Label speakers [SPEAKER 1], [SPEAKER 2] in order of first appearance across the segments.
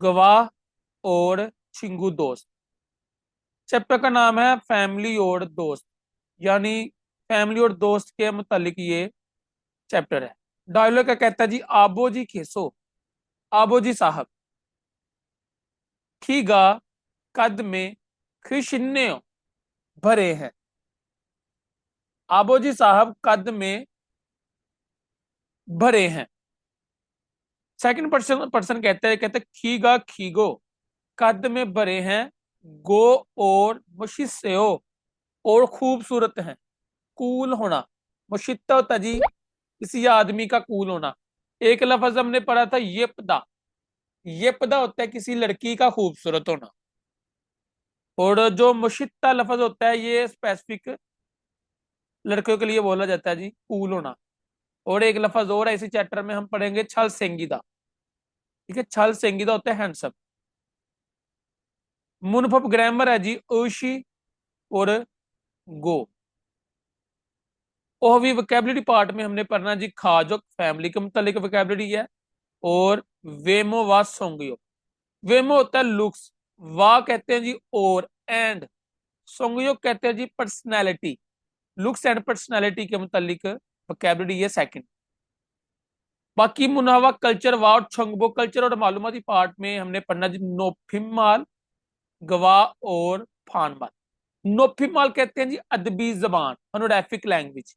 [SPEAKER 1] गवाह और चिंगू दोस्त। चैप्टर का नाम है फैमिली और दोस्त, यानी फैमिली और दोस्त के मुतालिक ये चैप्टर है। डायलॉग क्या कहता है जी, आबो जी खेसो, आबो जी साहब खीगा कद में खिशन्ने भरे हैं। आबो जी साहब कद में भरे हैं। सेकंड पर्सन पर्सन कहते हैं खीगा खीगो कद में भरे हैं, गो और मुशिस्सेओ और खूबसूरत हैं। कूल होना, मुशित्ता होता जी किसी आदमी का कूल होना। एक लफ्ज हमने पढ़ा था येपदा, येपदा होता है किसी लड़की का खूबसूरत होना। और जो मुशित्ता लफ्ज होता है ये स्पेसिफिक लड़कियों के लिए बोला जाता है जी, कूल होना। और एक लफ्ज और है इसी चैप्टर में हम पढ़ेंगे, छल सेंगीदा। ठीक है, छल सेंगीदा होता है हैंडसम। मुनफब ग्रामर है जी ओशी और गो। और भी वोकेबलरी पार्ट में हमने पढ़ना जी, खा जो फैमिली के मुतालिक वोकेबलरी है। और वेमो वा सोंगियो, वेमो होता है लुक्स, वा कहते हैं जी और, एंड सोंगियो कहते हैं जी पर्सनैलिटी। लुक्स एंड पर्सनैलिटी के मुतालिक वोकेबलरी है सेकंड। बाकी मुनावा कल्चर वा और छंगबो कल्चर और मालूमाती पार्ट में हमने पढ़ना जी, नोफिमाल गवाह और फानमाल। नोफिमाल कहते हैं जी अदबी जबान, होनोरिफिक लैंग्वेज।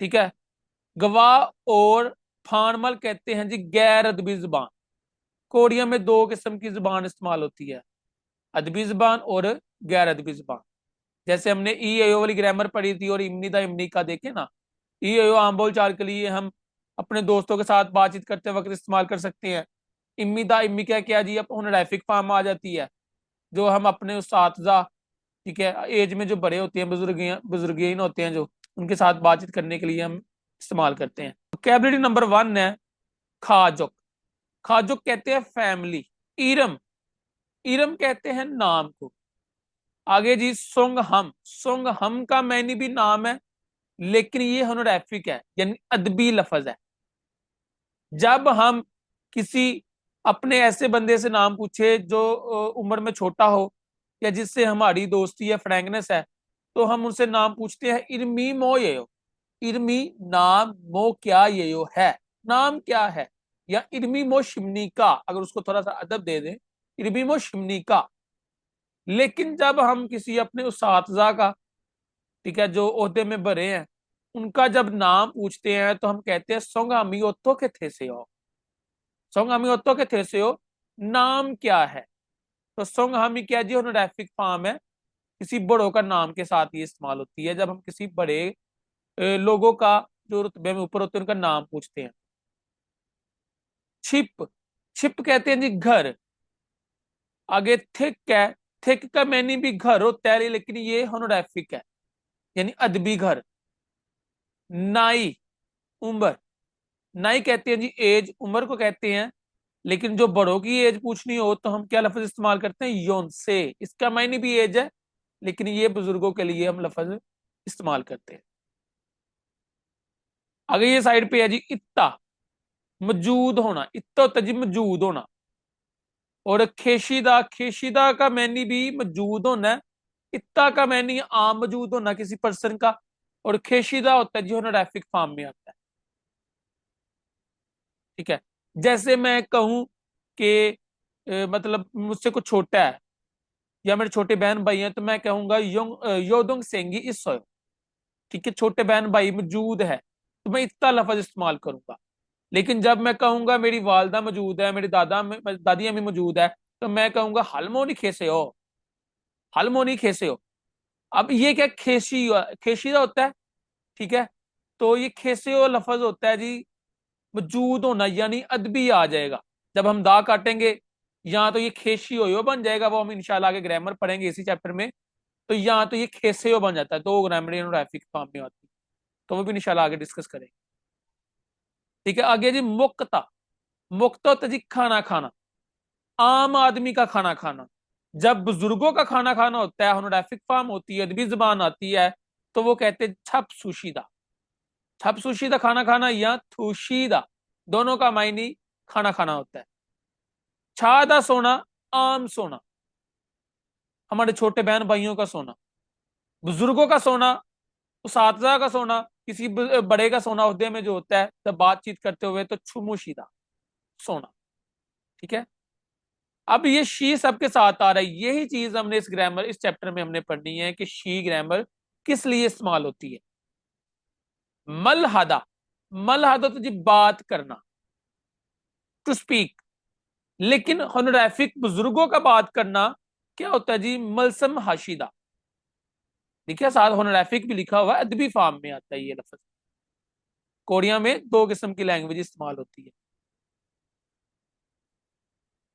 [SPEAKER 1] ठीक है, गवाह और फानमल कहते हैं जी गैर अदबी जुबान। कोरिया में दो किस्म की जुबान इस्तेमाल होती है, अदबी जुबान और गैर अदबी जुबान। जैसे हमने ई एओ वाली ग्रामर पढ़ी थी और इमनी दा इमनी का देखे ना। ई एओ आम बोल चाल के लिए हम अपने दोस्तों के साथ बातचीत करते वक्त इस्तेमाल कर सकते हैं। इम्मी दा इम्मी क्या क्या जी, अब होनोरिफिक फॉर्म आ जाती है, जो हम अपने उस्तादजा, ठीक है, एज में जो बड़े होते हैं, बुजुर्गीन होते हैं जो, उनके साथ बातचीत करने के लिए हम इस्तेमाल करते हैं। वोकैबुलरी नंबर 1 है खाजुक। खाजुक कहते हैं फैमिली। इरम, इरम कहते हैं नाम को। आगे जी सोंग हम, सोंग हम का मैनी भी नाम है, लेकिन ये होनोरिफिक है, यानी अदबी लफज है। जब हम किसी अपने ऐसे बंदे से नाम पूछे जो उम्र में छोटा हो, या जिससे हमारी दोस्ती या फ्रैंकनेस है, तो हम उनसे नाम पूछते हैं इरमी मो ये हो। इरमी नाम, मो क्या ये हो है, नाम क्या है। या इरमी मो शिमनी का, अगर उसको थोड़ा सा अदब दे दें, इरमी मो शिमनी का। लेकिन जब हम किसी अपने उस्तादजा का, ठीक है, जो ओहदे में बड़े हैं, उनका जब नाम पूछते हैं तो हम कहते हैं सोंगामी ओतो के थे से हो, सोंगामी ओतो के थे से हो, नाम क्या है। तो सोंगामी क्या जी, होनोरिफिक फॉर्म है, किसी बड़ों का नाम के साथ ये इस्तेमाल होती है जब हम किसी बड़े लोगों का, जो रुतबे में ऊपर होते हैं, उनका नाम पूछते हैं। छिप, छिप कहते हैं जी घर। आगे थिक है, थिक का मैनी भी घर होता है, लेकिन ये होनोरिफिक है, यानी अदबी घर। नाई, उम्र, नाई कहते हैं जी एज, उम्र को कहते हैं। लेकिन जो बड़ों की एज पूछनी हो तो हम क्या लफ्ज इस्तेमाल करते हैं, योन से। इसका मायने भी एज है, लेकिन ये बुजुर्गों के लिए हम लफ्ज इस्तेमाल करते हैं। आगे ये साइड पे है जी इत्ता, मौजूद होना। इत्ता होता है जी मौजूद होना। और खेशीदा, खेशीदा का मैनी भी मौजूद होना है। इत्ता का मैनी आम मौजूद होना किसी पर्सन का। और खेशीदा होता है जी होनोरिफिक फॉर्म में आता है। ठीक है, जैसे मैं कहूं कि मतलब मुझसे कुछ छोटा है, या मेरे छोटे बहन भाई हैं, तो मैं कहूंगा योदोंग सेंगी इस सोयो। ठीक है, छोटे बहन भाई मौजूद है, तो मैं इतना लफज इस्तेमाल करूंगा। लेकिन जब मैं कहूंगा मेरी वालदा मौजूद है, मेरी दादी अम्मी मौजूद है, तो मैं कहूंगा हलमोनी खेसे हो, हलमोनी खेसे हो। अब ये क्या खेशी, खेशीदा होता है। ठीक है, तो ये खेसे हो लफज होता है जी मौजूद होना, यानी अदबी आ जाएगा। जब हम दा काटेंगे, या तो ये खेशी हो बन जाएगा, वो हम इंशाल्लाह आगे ग्रामर पढ़ेंगे इसी चैप्टर में। तो यहाँ तो ये खेसे हो बन जाता है, तो ग्रामर ग्राफिक फॉर्म में आती है, तो वो भी इंशाल्लाह आगे डिस्कस करेंगे। ठीक है, आगे जी मुक्ता, मुक्ता होता है जी खाना खाना, आम आदमी का खाना खाना। जब बुजुर्गों का खाना खाना होता है, होनोरिफिक फॉर्म होती है, अदबी जुबान आती है, तो वो कहते हैं छप सुशीदा। छप सुशीदा खाना खाना, या थुशीदा, दोनों का मायनी खाना खाना होता है। छादा सोना, आम सोना, हमारे छोटे बहन भाइयों का सोना। बुजुर्गों का सोना, उसातजा का सोना, किसी बड़े का सोना उहदे में जो होता है तब बातचीत करते हुए तो छुमुशीदा सोना। ठीक है। अब ये शी सबके साथ आ रहा है, यही चीज हमने इस ग्रामर, इस चैप्टर में हमने पढ़नी है कि शी ग्रामर किस लिए इस्तेमाल होती है। मलहदा, मलहदा तो जी बात करना, टू स्पीक। लेकिन होनोरिफिक बुजुर्गों का बात करना क्या होता है जी, मलसम हाशिदा। देखिए साथ होनोरिफिक भी लिखा हुआ है, अदबी फॉर्म में आता है ये लफ्ज। कोरिया में दो किस्म की लैंग्वेज इस्तेमाल होती है।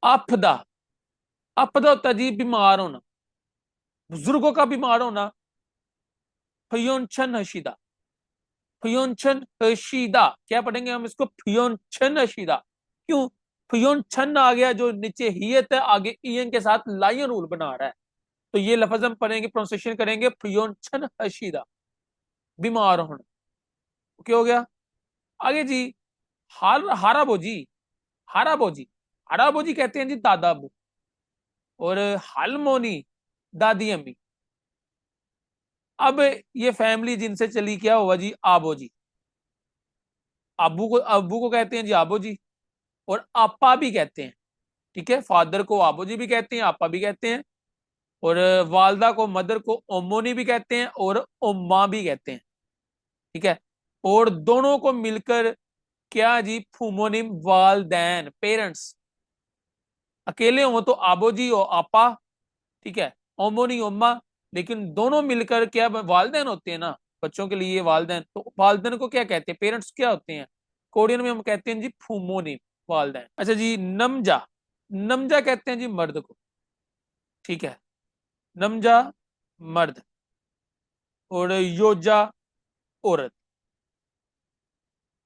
[SPEAKER 1] आपदा, आपदा होता है जी बीमार होना, बुजुर्गों का बीमार होना। फयोनछन हशीदा, फयोनछन हशीदा क्या पढ़ेंगे हम इसको, फयोनछन हशीदा। क्यों, फयोनछन आ गया जो नीचे हियत है, आगे ईएन के साथ लाइन रूल बना रहा है, तो ये लफ्ज हम पढ़ेंगे, प्रोनाउंसिएशन करेंगे फयोनछन हशीदा, बीमार होना। क्या हो गया आगे जी, हार हाराबोजी, हाराबोजी, हाराबोजी कहते हैं जी दादा अबू। और हालमोनी, दादी अम्मी। अब ये फैमिली जिनसे चली क्या हुआ जी, आबो जी। अबू को कहते हैं जी आबो जी, और आपा भी कहते हैं। ठीक है, फादर को आबो जी भी कहते हैं, आपा भी कहते हैं। और वालदा को, मदर को ओमोनी भी कहते हैं और ओम्मा भी कहते हैं। ठीक है। और दोनों को मिलकर क्या जी, फूमोनिम वालदैन, पेरेंट्स। अकेले हो तो आबो जी और आपा। ठीक है, ओमोनी ओम्मा। लेकिन दोनों मिलकर क्या वालदैन होते हैं ना, बच्चों के लिए वालदैन, तो वालदैन को क्या कहते हैं, पेरेंट्स क्या होते हैं, कोरियन में हम कहते हैं जी फूमोनी, वालदैन। अच्छा जी, नमजा, नमजा कहते हैं जी मर्द को। ठीक है, नमजा मर्द, और योजा औरत।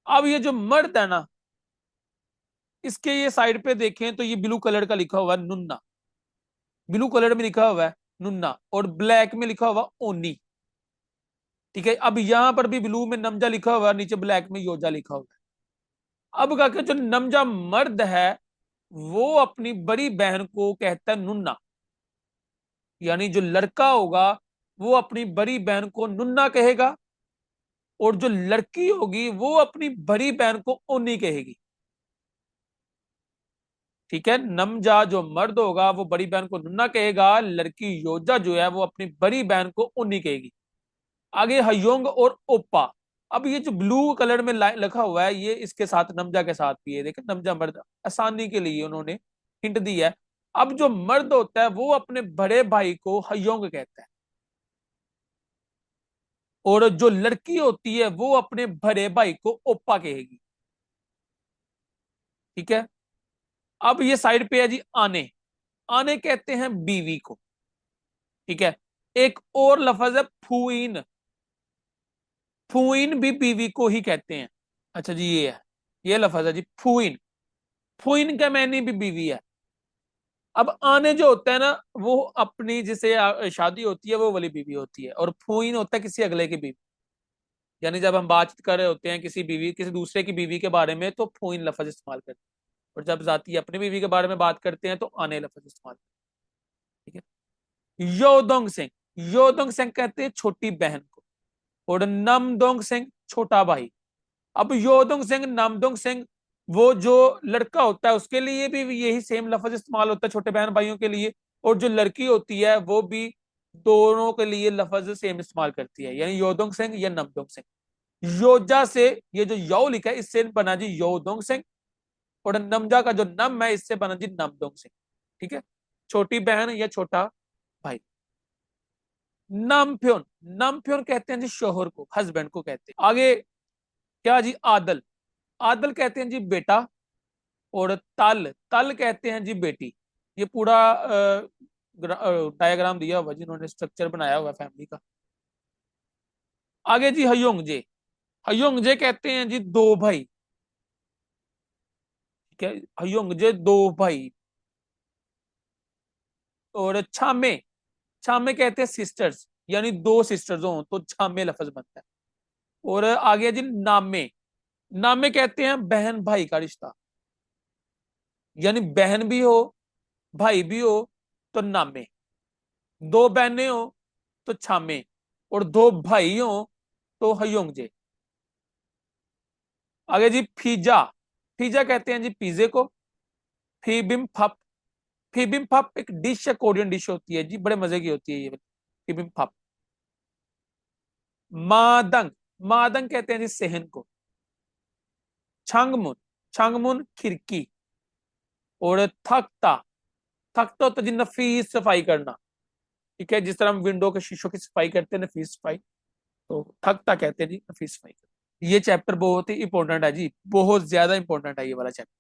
[SPEAKER 1] अब ये जो मर्द है ना, इसके ये साइड पे देखें तो ये ब्लू कलर का लिखा हुआ है नुन्ना, ब्लू कलर में लिखा हुआ है नुन्ना, और ब्लैक में लिखा हुआ ओनी। ठीक है, अब यहां पर भी ब्लू में नमजा लिखा हुआ है, नीचे ब्लैक में योजा लिखा हुआ है। अब क्या जो नमजा मर्द है वो अपनी बड़ी बहन को कहता है नुन्ना, यानी जो लड़का होगा वो अपनी बड़ी बहन को नुन्ना कहेगा, और जो लड़की होगी वो अपनी बड़ी बहन को ओनी कहेगी। ठीक है, नमजा जो मर्द होगा वो बड़ी बहन को नुन्ना कहेगा, लड़की योजा जो है वो अपनी बड़ी बहन को ओनी कहेगी। आगे हयोंग और ओप्पा। अब ये जो ब्लू कलर में लिखा हुआ है ये इसके साथ नमजा के साथ भी है, देखिए नमजा मर्द, आसानी के लिए उन्होंने हिंट दी है। अब जो मर्द होता है वो अपने बड़े भाई को हयोंग कहता है, और जो लड़की होती है वो अपने बड़े भाई को ओप्पा कहेगी। ठीक है। अब ये साइड पे है जी आने, आने कहते हैं बीवी को। ठीक है, एक और लफ्ज है फूइन, फूइन भी बीवी को ही कहते हैं। अच्छा जी, ये है, ये लफ्ज है जी फूइन, फूइन का मैंने भी बीवी है। अब आने जो होता है ना वो अपनी जिसे शादी होती है वो वाली बीवी होती है, और फूइन होता है किसी अगले की बीवी। यानी जब हम बातचीत कर रहे होते हैं किसी बीवी, किसी दूसरे की बीवी के बारे में तो फूइन लफ्ज इस्तेमाल करते हैं, और जब जाती अपनी बीवी के बारे में बात करते हैं तो आने लफ्ज इस्तेमाल करते हैं। ठीक है, योदोंग सिंह, योदोंग सिंह कहते हैं छोटी बहन को, और नमदोंग सिंह छोटा भाई। अब योदोंग सिंह, नामदोंग सिंह, वो जो लड़का होता है उसके लिए भी यही सेम लफ्ज इस्तेमाल होता है छोटे बहन भाइयों के लिए, और जो लड़की होती है वो भी दोनों के लिए लफ्ज सेम इस्तेमाल करती है, यानी योदोंग सिंह या नमदोंग सिंह। योजा से ये जो यो लिखा है इससे बना जी योदोंग सिंह, और नमजा का जो नम है इससे बना जी नमदोंग सिंह। ठीक है, छोटी बहन या छोटा भाई। नामफ्योन, नामफ्योन कहते हैं जी शोहर को, हस्बैंड को कहते हैं। आगे क्या जी, आदल, आदल कहते हैं जी बेटा, और तल, तल कहते हैं जी बेटी। ये पूरा डायग्राम दिया हुआ जिन्होंने स्ट्रक्चर बनाया हुआ फैमिली का। आगे जी हयोंगजे, हयोंगजे कहते हैं जी दो भाई। ठीक है, हयोंगजे दो भाई। और छामे, छामे कहते हैं सिस्टर्स, यानी दो सिस्टर्स हो तो छामे लफ्ज बनता है। और आगे जी नामे, नामे कहते हैं बहन भाई का रिश्ता, यानी बहन भी हो भाई भी हो तो नामे, दो बहनें हो तो छामे, और दो भाई हो तो हयोंगजे। आगे जी फीजा, फीजा कहते हैं जी पिज्जे को। फीबिम, फीबिम्फप एक डिश है, कोरियन डिश होती है जी, बड़े मजे की होती है ये फीबिम्फप। मादंग, मादंग कहते हैं जी सेहन को। छांगमुन, छांगमुन खिड़की। और थकता, थकता होता जी नफीस सफाई करना। ठीक है, जिस तरह हम विंडो के शीशों की सफाई करते हैं, नफीस सफाई, तो थकता कहते हैं जी नफीस सफाई करना। ये चैप्टर बहुत ही इंपॉर्टेंट है जी, बहुत ज्यादा इंपॉर्टेंट है ये वाला चैप्टर।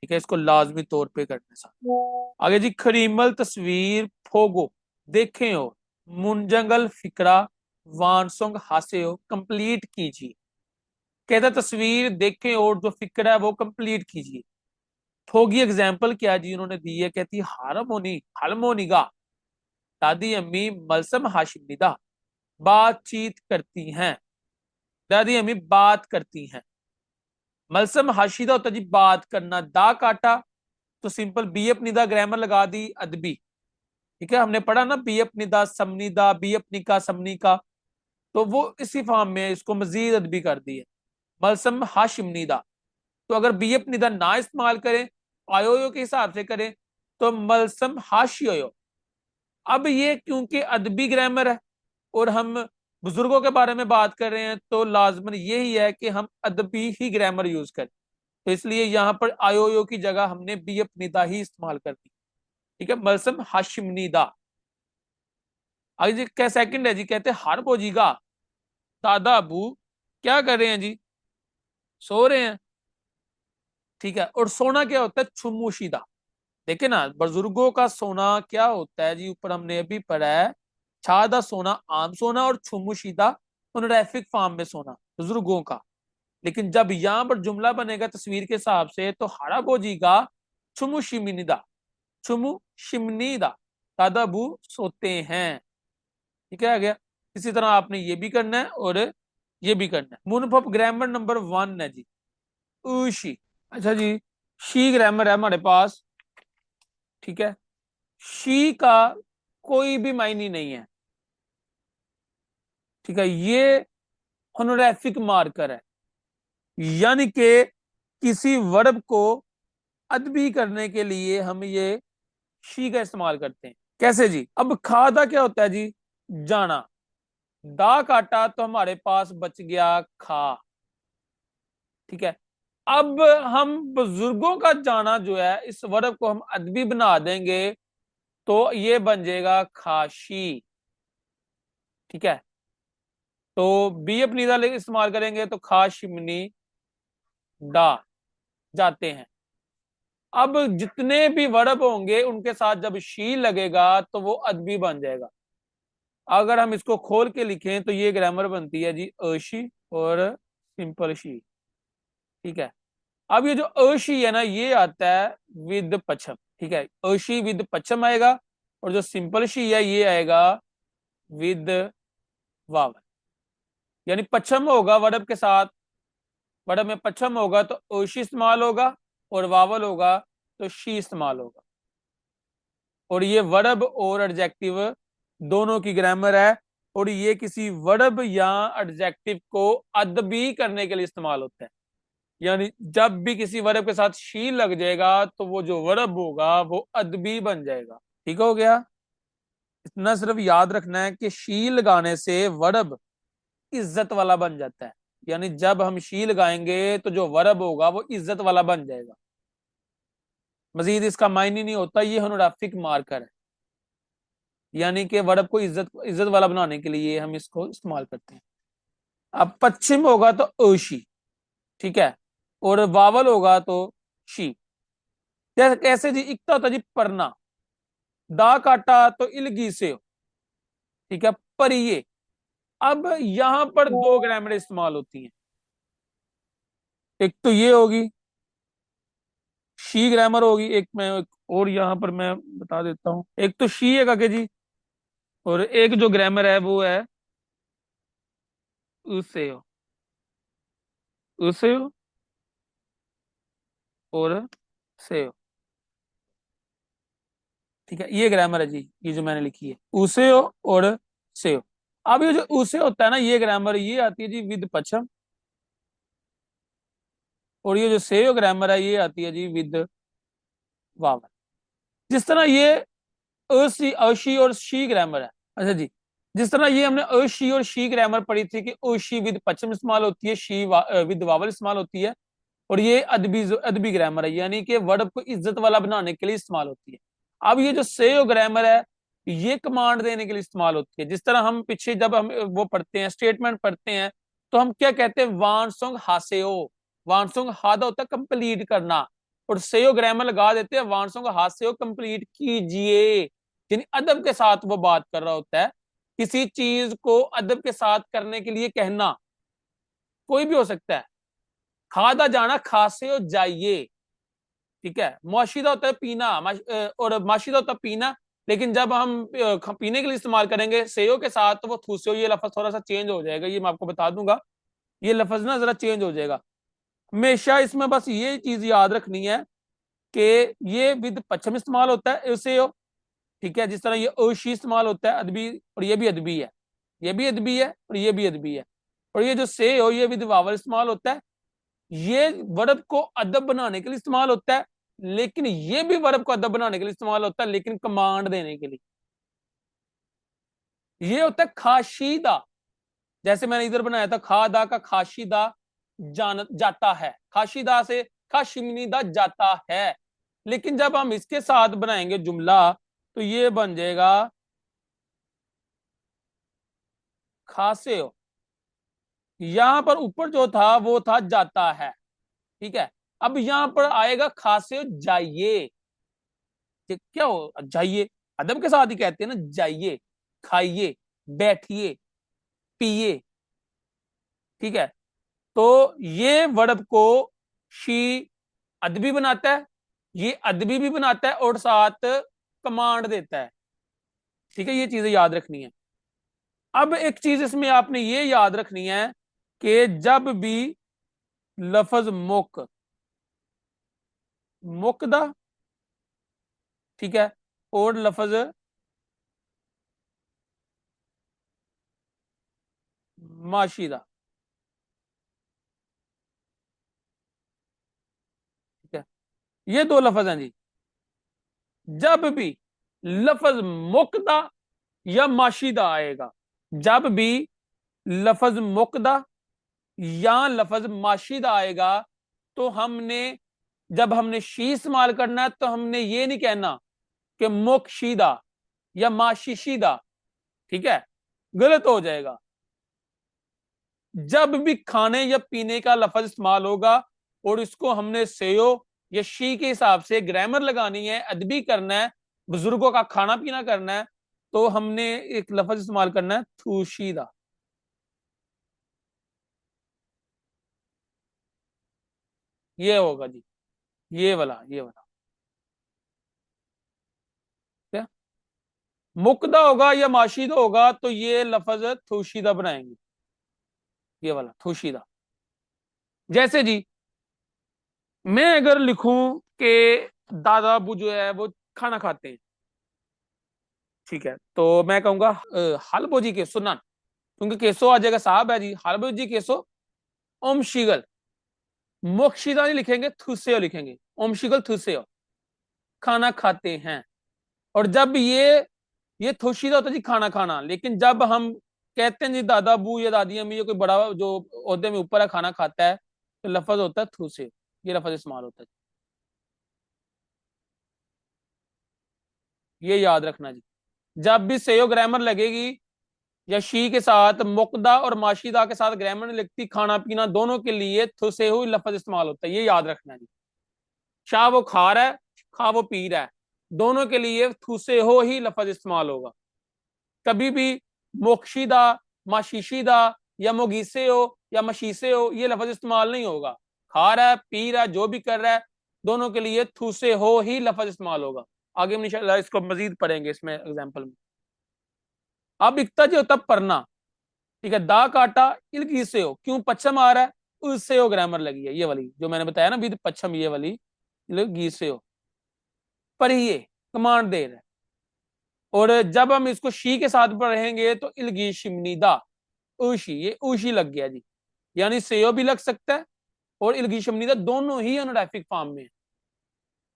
[SPEAKER 1] ठीक है, इसको लाजमी तौर पे करने साथ। आगे जी खरीमल तस्वीर फोगो, देखें हो। मुंजंगल फिकरा वानसोंग हासे हो, कंप्लीट कीजिए। कहता तस्वीर देखें और जो फिक्र है वो कंप्लीट कीजिए। फोगी एग्जाम्पल क्या जी उन्होंने दी है, कहती हारमोनी हारमोनिगा दादी अम्मी मलसम हाशिमिदा बातचीत करती हैं। दादी अम्मी बात करती हैं। मलसम हाशिदा होता जी बात करना। दा काटा तो सिंपल बी अपनिदा ग्रामर लगा दी अदबी। ठीक है, हमने पढ़ा ना बी अपनिदा समनीदा बी अपनी का समनी का, तो वो इसी फॉर्म में इसको मजीद अदबी कर दी है। मलसम हाशिमनीदा, तो अगर बी अपनिदा ना इस्तेमाल करें, आयोयो के हिसाब से करें, तो मलसम हाशियो। अब ये क्योंकि अदबी ग्रामर है और हम बुजुर्गों के बारे में बात कर रहे हैं, तो लाजमन यही है कि हम अदबी ही ग्रामर यूज करें। तो इसलिए यहां पर आयोयो की जगह हमने बी अपनिदा ही इस्तेमाल कर दी। ठीक है, मलसम हाशिमनीदा। आगे जी क्या सेकंड है जी, कहते हैं हर बोजीगा दादा अबू क्या कर रहे हैं जी, सो रहे हैं। ठीक है, और सोना क्या होता है, छुमुशीदा। देखिए ना, बुजुर्गों का सोना क्या होता है जी, ऊपर हमने अभी पढ़ा है। छादा सोना आम सोना, और छुमुशीदा ऑनरेफिक फॉर्म में सोना बुजुर्गों का। लेकिन जब यहां पर जुमला बनेगा तस्वीर के हिसाब से, तो हराबोजी का छुमु शिमिनिदा, छुमु शिमनीदा दादाबू सोते हैं। ठीक है, आ गया। इसी तरह आपने ये भी करना है और ये भी करना है। मुनफप ग्रामर नंबर 1 है जी, ऊशी। अच्छा जी, शी ग्रामर है हमारे पास। ठीक है, शी का कोई भी मायने नहीं है। ठीक है, ये होनोरेफिक मार्कर है, यानी कि किसी वर्ब को अदबी करने के लिए हम ये शी का इस्तेमाल करते हैं। कैसे जी, अब खादा क्या होता है जी, जाना। दा काटा तो हमारे पास बच गया खा। ठीक है, अब हम बुजुर्गों का जाना जो है, इस वर्ब को हम अदबी बना देंगे, तो ये बन जाएगा खाशी। ठीक है, तो बी अपनी दा इस्तेमाल करेंगे तो खाशिमनी डा जाते हैं। अब जितने भी वर्ब होंगे उनके साथ जब शी लगेगा तो वो अदबी बन जाएगा। अगर हम इसको खोल के लिखें तो ये ग्रामर बनती है जी अशी और सिंपल शी। ठीक है, अब ये जो अशी है ना, ये आता है विद पच्छम। ठीक है, अशी विद पच्छम आएगा, और जो सिंपल शी है ये आएगा विद वावल। यानी पच्छम होगा वर्ब के साथ, वर्ब में पच्छम होगा तो अशी इस्तेमाल होगा, और वावल होगा तो शी इस्तेमाल होगा। और ये वर्ब और एडजेक्टिव दोनों की ग्रामर है, और ये किसी वर्ब या एडजेक्टिव को अदबी करने के लिए इस्तेमाल होता है। यानी जब भी किसी वर्ब के साथ शी लग जाएगा तो वो जो वर्ब होगा वो अदबी बन जाएगा। ठीक हो गया, इतना सिर्फ याद रखना है कि शी लगाने से वर्ब इज्जत वाला बन जाता है। यानी जब हम शी लगाएंगे तो जो वर्ब होगा वो इज्जत वाला बन जाएगा। मजीद इसका मायने नहीं होता, ये होनोरिफिक मार्कर है, यानी कि वर्ब को इज्जत इज्जत वाला बनाने के लिए हम इसको इस्तेमाल करते हैं। अब पश्चिम होगा तो ओशी। ठीक है, और वावल होगा तो शी। कैसे जी, इकता होता जी परना। दा काटा तो इलगी से हो। ठीक है, परिये। अब यहां पर दो ग्रामर इस्तेमाल होती हैं। एक तो ये होगी शी ग्रामर होगी, एक मैं एक और यहां पर मैं बता देता हूं। एक तो शी है काके जी, और एक जो ग्रामर है वो है उसे हो, उसे हो और से हो। ठीक है, ये ग्रामर है जी, ये जो मैंने लिखी है उसे हो और से हो। अब ये जो उसे होता है ना, ये ग्रामर ये आती है जी विद पश्चिम, और ये जो से हो ग्रामर है ये आती है जी विद वावल। जिस तरह ये असी अशी और शी ग्रामर है, अच्छा जी, जिस तरह ये हमने अशी और शी ग्रामर पढ़ी थी कि अशी विद पश्चिम इस्तेमाल होती है, शी विद वावल इस्तेमाल होती है, और ये अदबी अदबी ग्रामर है, यानी कि वर्ड को इज्जत वाला बनाने के लिए इस्तेमाल होती है। अब ये जो सेयो ग्रामर है ये कमांड देने के लिए इस्तेमाल होती है। जिस तरह हम पीछे जब हम वो पढ़ते हैं, स्टेटमेंट पढ़ते हैं, तो हम क्या कहते हैं, वानसोंग हासेओ, वानसोंग हादा होता है कंप्लीट करना, और सेयो ग्रामर लगा देते हैं वानसोंग हासेओ कंप्लीट कीजिए, यानी अदब के साथ वो बात कर रहा होता है। किसी चीज को अदब के साथ करने के लिए कहना कोई भी हो सकता है, खादा जाना खासे हो जाइए, ठीक है। मुआशिदा होता है पीना, और माशिदा होता है पीना, लेकिन जब हम पीने के लिए इस्तेमाल करेंगे सेयो के साथ तो वो थूसियो, ये लफ्ज थोड़ा सा चेंज हो जाएगा, ये मैं आपको बता दूंगा, ये लफ्ज ना जरा चेंज हो जाएगा। हमेशा इसमें बस ये चीज याद रखनी है कि ये विद पश्चिम इस्तेमाल होता है सेयो, ठीक है। जिस तरह ये ओशी इस्तेमाल होता है अदबी, और ये भी अदबी है, ये भी अदबी है और ये भी अदबी है। और ये जो से हो ये विद वावल इस्तेमाल होता है, ये वर्ब को अदब बनाने के लिए इस्तेमाल होता है, लेकिन ये भी वर्ब को अदब बनाने के लिए इस्तेमाल होता है, लेकिन कमांड देने के लिए। ये होता है खाशीदा, जैसे मैंने इधर बनाया था खादा का खाशीदा जान जाता है, खाशीदा से खाशिमीदा जाता है, लेकिन जब हम इसके साथ बनाएंगे जुमला तो ये बन जाएगा खासे हो। यहां पर ऊपर जो था वो था जाता है, ठीक है। अब यहां पर आएगा खासे हो जाइए, क्या हो जाइए, अदब के साथ ही कहते हैं ना, जाइए, खाइए, बैठिए, पिए, ठीक है। तो ये वर्ब को शी अदबी बनाता है, ये अदबी भी बनाता है और साथ कमांड देता है, ठीक है। ये चीजें याद रखनी है। अब एक चीज इसमें आपने ये याद रखनी है कि जब भी लफज मुक, मुकदा, ठीक है, और लफज माशीदा, ठीक है, ये दो लफज हैं जी। जब भी लफज मुकदा या माशीदा आएगा, जब भी लफज मुकदा या लफज माशीदा आएगा, तो हमने जब हमने शी इस्तेमाल करना है तो हमने ये नहीं कहना कि मुकशीदा या माशीशीदा, ठीक है, गलत हो जाएगा। जब भी खाने या पीने का लफज इस्तेमाल होगा और इसको हमने सेयो या शी के हिसाब से ग्रामर लगानी है, अदबी करना है, बुजुर्गों का खाना पीना करना है, तो हमने एक लफज इस्तेमाल करना है थूशीदा। ये होगा जी, ये वाला क्या, मुकदा होगा या माशीदा होगा तो ये लफज थूशीदा बनाएंगे, ये वाला थूशीदा। जैसे जी मैं अगर लिखूं कि दादा अबू जो है वो खाना खाते हैं, ठीक है, तो मैं कहूंगा हलबो जी के सुनन, क्योंकि केसो आ जाएगा साहब है जी, हलबो जी केसो ओम शिगल, मोक्षिदा नहीं लिखेंगे थुसेओ लिखेंगे, ओम शिगल थुसेओ, खाना खाते हैं। और जब ये थोशीदा होता है जी खाना खाना, लेकिन जब हम कहते हैं जी दादा अबू या दादी अम्मी या कोई बड़ा जो ओहदे में ऊपर है खाना खाता है, तो लफज होता है थूसे, ये लफज इस्तेमाल होता है, ये याद रखना जी। जब भी सेयो ग्रामर लगेगी या शी के साथ मुकदा और माशीदा के साथ ग्रामर नहीं लगती, खाना पीना दोनों के लिए थुसे हुई लफज इस्तेमाल होता है, ये याद रखना जी। शाह वो खा रहा है, खा वो पी रहा है, दोनों के लिए थुसे हो ही लफज इस्तेमाल होगा। कभी भी मोक्षिदा, माशीशीदा या मोगीसे हो या मशीसे हो ये लफज इस्तेमाल नहीं होगा। खा रहा है, पी रहा है, जो भी कर रहा है, दोनों के लिए थूसे हो ही लफज इस्तेमाल होगा। आगे हम इंशाल्लाह इसको मजीद पढ़ेंगे इसमें एग्जाम्पल में। अब इकता जो होता पढ़ना, ठीक है, दा काटा इलकी से हो, क्यों पच्छम आ रहा है, उससे हो ग्रामर लगी है, ये वाली जो मैंने बताया ना विद पच्छम, ये वाली गी से हो, पढ़िए, कमांड दे रहा है, और जब हम इसको शी के साथ पढ़ेंगे तो इलगी शिमनीदा ऊशी, ये ऊशी लग गया जी, यानी सेयो भी लग सकता है और इलगी शिमनीदा दोनों ही ऑनोरैफिक फॉर्म में है।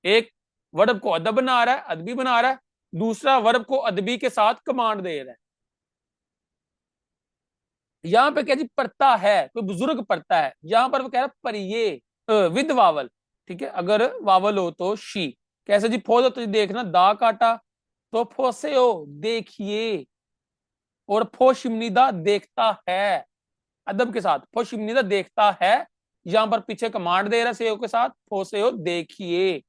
[SPEAKER 1] एक वर्ब को अदब बना रहा है, अदबी बना रहा है, दूसरा वर्ब को अदबी के साथ कमांड दे रहा है। यहां पे क्या जी, पढ़ता है, कोई बुजुर्ग पढ़ता है, यहां पर वो कह रहा है परिये विद वावल। ठीक है, अगर वावल हो तो शी। कैसे जी, फो तो देखना, दा काटा तो फोसे हो देखिए, और फो शिमनीदा देखता है, अदब के साथ फो शिमनीदा देखता है। यहां पर पीछे कमांड दे रहा है सेव के साथ, फोसे हो देखिए।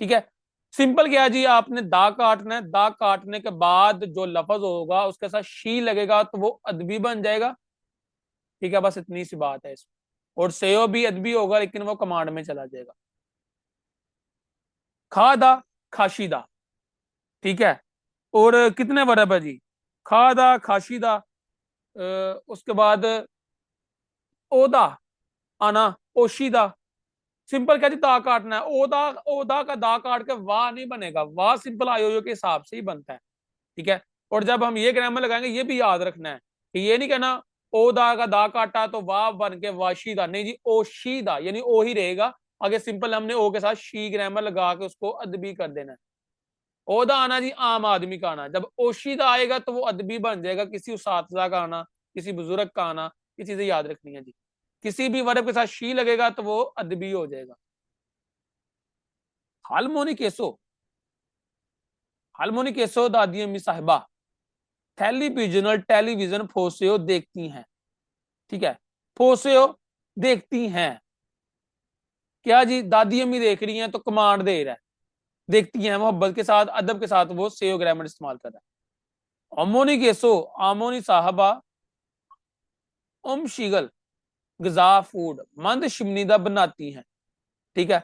[SPEAKER 1] ठीक है, सिंपल क्या है जी, आपने दा काटना है, दा काटने के बाद जो लफ्ज होगा उसके साथ शी लगेगा तो वो अदबी बन जाएगा। ठीक है, बस इतनी सी बात है इसमें। और सेयो भी अदबी होगा लेकिन वो कमांड में चला जाएगा। खादा खाशिदा। ठीक है, और कितने वर्ब है जी, खादा खाशिदा, उसके बाद ओदा आना, ओशीदा। सिंपल क्या जी, दा काटना है, ओदा, ओदा का दा काट के वाह नहीं बनेगा, वाह सिंपल आयोजो के हिसाब से ही बनता है। ठीक है, और जब हम ये ग्रामर लगाएंगे ये भी याद रखना है कि ये नहीं कहना ओदा का दा काटा तो वाह बन के वाशीदा, नहीं जी, ओशीदा यानी ओ ही रहेगा। आगे सिंपल हमने ओ के साथ शी ग्रामर लगा के उसको अदबी कर देना है। ओदा आना जी आम आदमी का आना, जब ओशीदा आएगा तो वो अदबी बन जाएगा, किसी उस्ताद का आना, किसी बुजुर्ग का आना। ये चीजें याद रखनी है जी, किसी भी वर्ब के साथ शी लगेगा तो वो अदबी हो जाएगा। हालमोनी केसो, हालमोनी केसो दादी अम्मी साहिबा टेलीविजनल टेलीविजन फोसेओ देखती हैं। ठीक है, फोसेओ देखती हैं, क्या जी, दादी अम्मी देख रही हैं तो कमांड दे रहा है, देखती हैं मोहब्बत के साथ अदब के साथ वो सेओ ग्रामर इस्तेमाल कर रहा है। अमोनी केसो आमोनी साहबा उम शिगल गजा फूड मंद शिमनीदा बनाती हैं। ठीक है,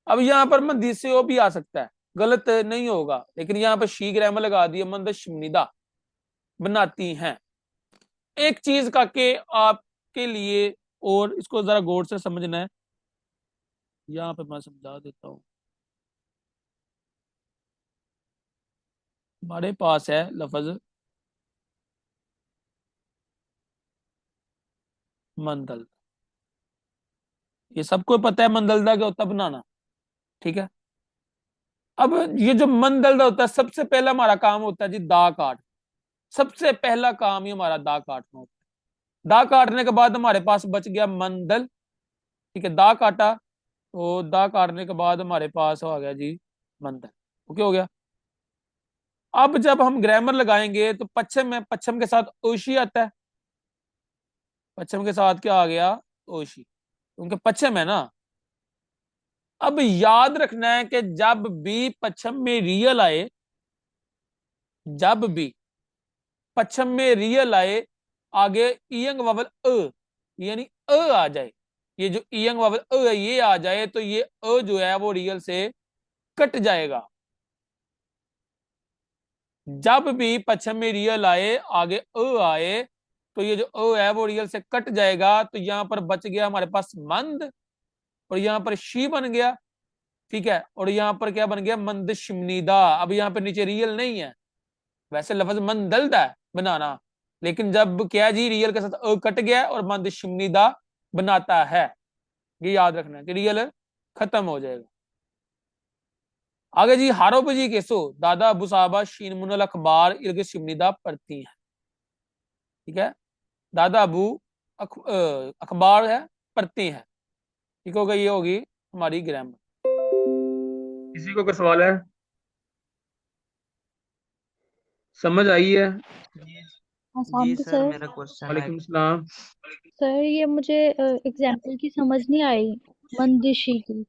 [SPEAKER 1] अब यहाँ पर मंदी से भी आ सकता है, गलत नहीं होगा, लेकिन यहाँ पर शी ग्रामर लगा दिया, मंद शिमनीदा बनाती हैं। एक चीज का के आपके लिए, और इसको जरा गौर से समझना है, यहाँ पे मैं समझा देता हूँ। हमारे पास है लफ्ज मंदल, ये सबको पता है मंदलदा क्या होता है, बनाना। ठीक है, अब ये जो मंदलदा होता है, सबसे पहला हमारा काम होता है जी दा काट, सबसे पहला काम ही हमारा दा काटना होता है। दा काटने के बाद हमारे पास बच गया मंदल। ठीक है, दा काटा तो दा काटने के बाद हमारे पास आ गया जी मंदल। ओके हो गया। अब जब हम ग्रामर लगाएंगे तो पश्चिम में, पश्चिम के साथ ओशी आता है, पश्चिम के साथ क्या आ गया, ओशी, क्योंकि पश्चिम है ना। अब याद रखना है कि जब भी पश्चिम में रियल आए, जब भी पश्चिम में रियल आए, आगे ईयंग ववल यानी आ जाए, ये जो ईयंग ववल है ये आ जाए तो ये जो है वो रियल से कट जाएगा। जब भी पश्चिम में रियल आए, आगे आए, तो ये जो है वो रियल से कट जाएगा। तो यहां पर बच गया हमारे पास मंद, और यहां पर शी बन गया। ठीक है, और यहां पर क्या बन गया, मंद शिमनीदा। अब यहां पर नीचे रियल नहीं है, वैसे लफ्ज मंदलदा है बनाना, लेकिन जब क्या जी रियल के साथ कट गया और मंद शिमनीदा बनाता है, ये याद रखना है कि रियल खत्म हो जाएगा। आगे जी हारो जी केसो दादा अबू साहबा शीन मुनल अखबार इर्ग शिमनीदा पढ़ती हैं। ठीक है, दादा अबू अखबार है, पढ़ती हैं। ठीक होगा, ये होगी हमारी ग्रामर। किसी को कोई सवाल है, समझ आई है?
[SPEAKER 2] जी
[SPEAKER 3] हाँ
[SPEAKER 2] जी
[SPEAKER 3] साहब
[SPEAKER 2] सर,
[SPEAKER 3] सर।
[SPEAKER 2] मेरा क्वेश्चन है।
[SPEAKER 1] वालेकुम सलाम।
[SPEAKER 3] सर ये मुझे एग्जाम्पल की समझ नहीं आई, मंदिशी की,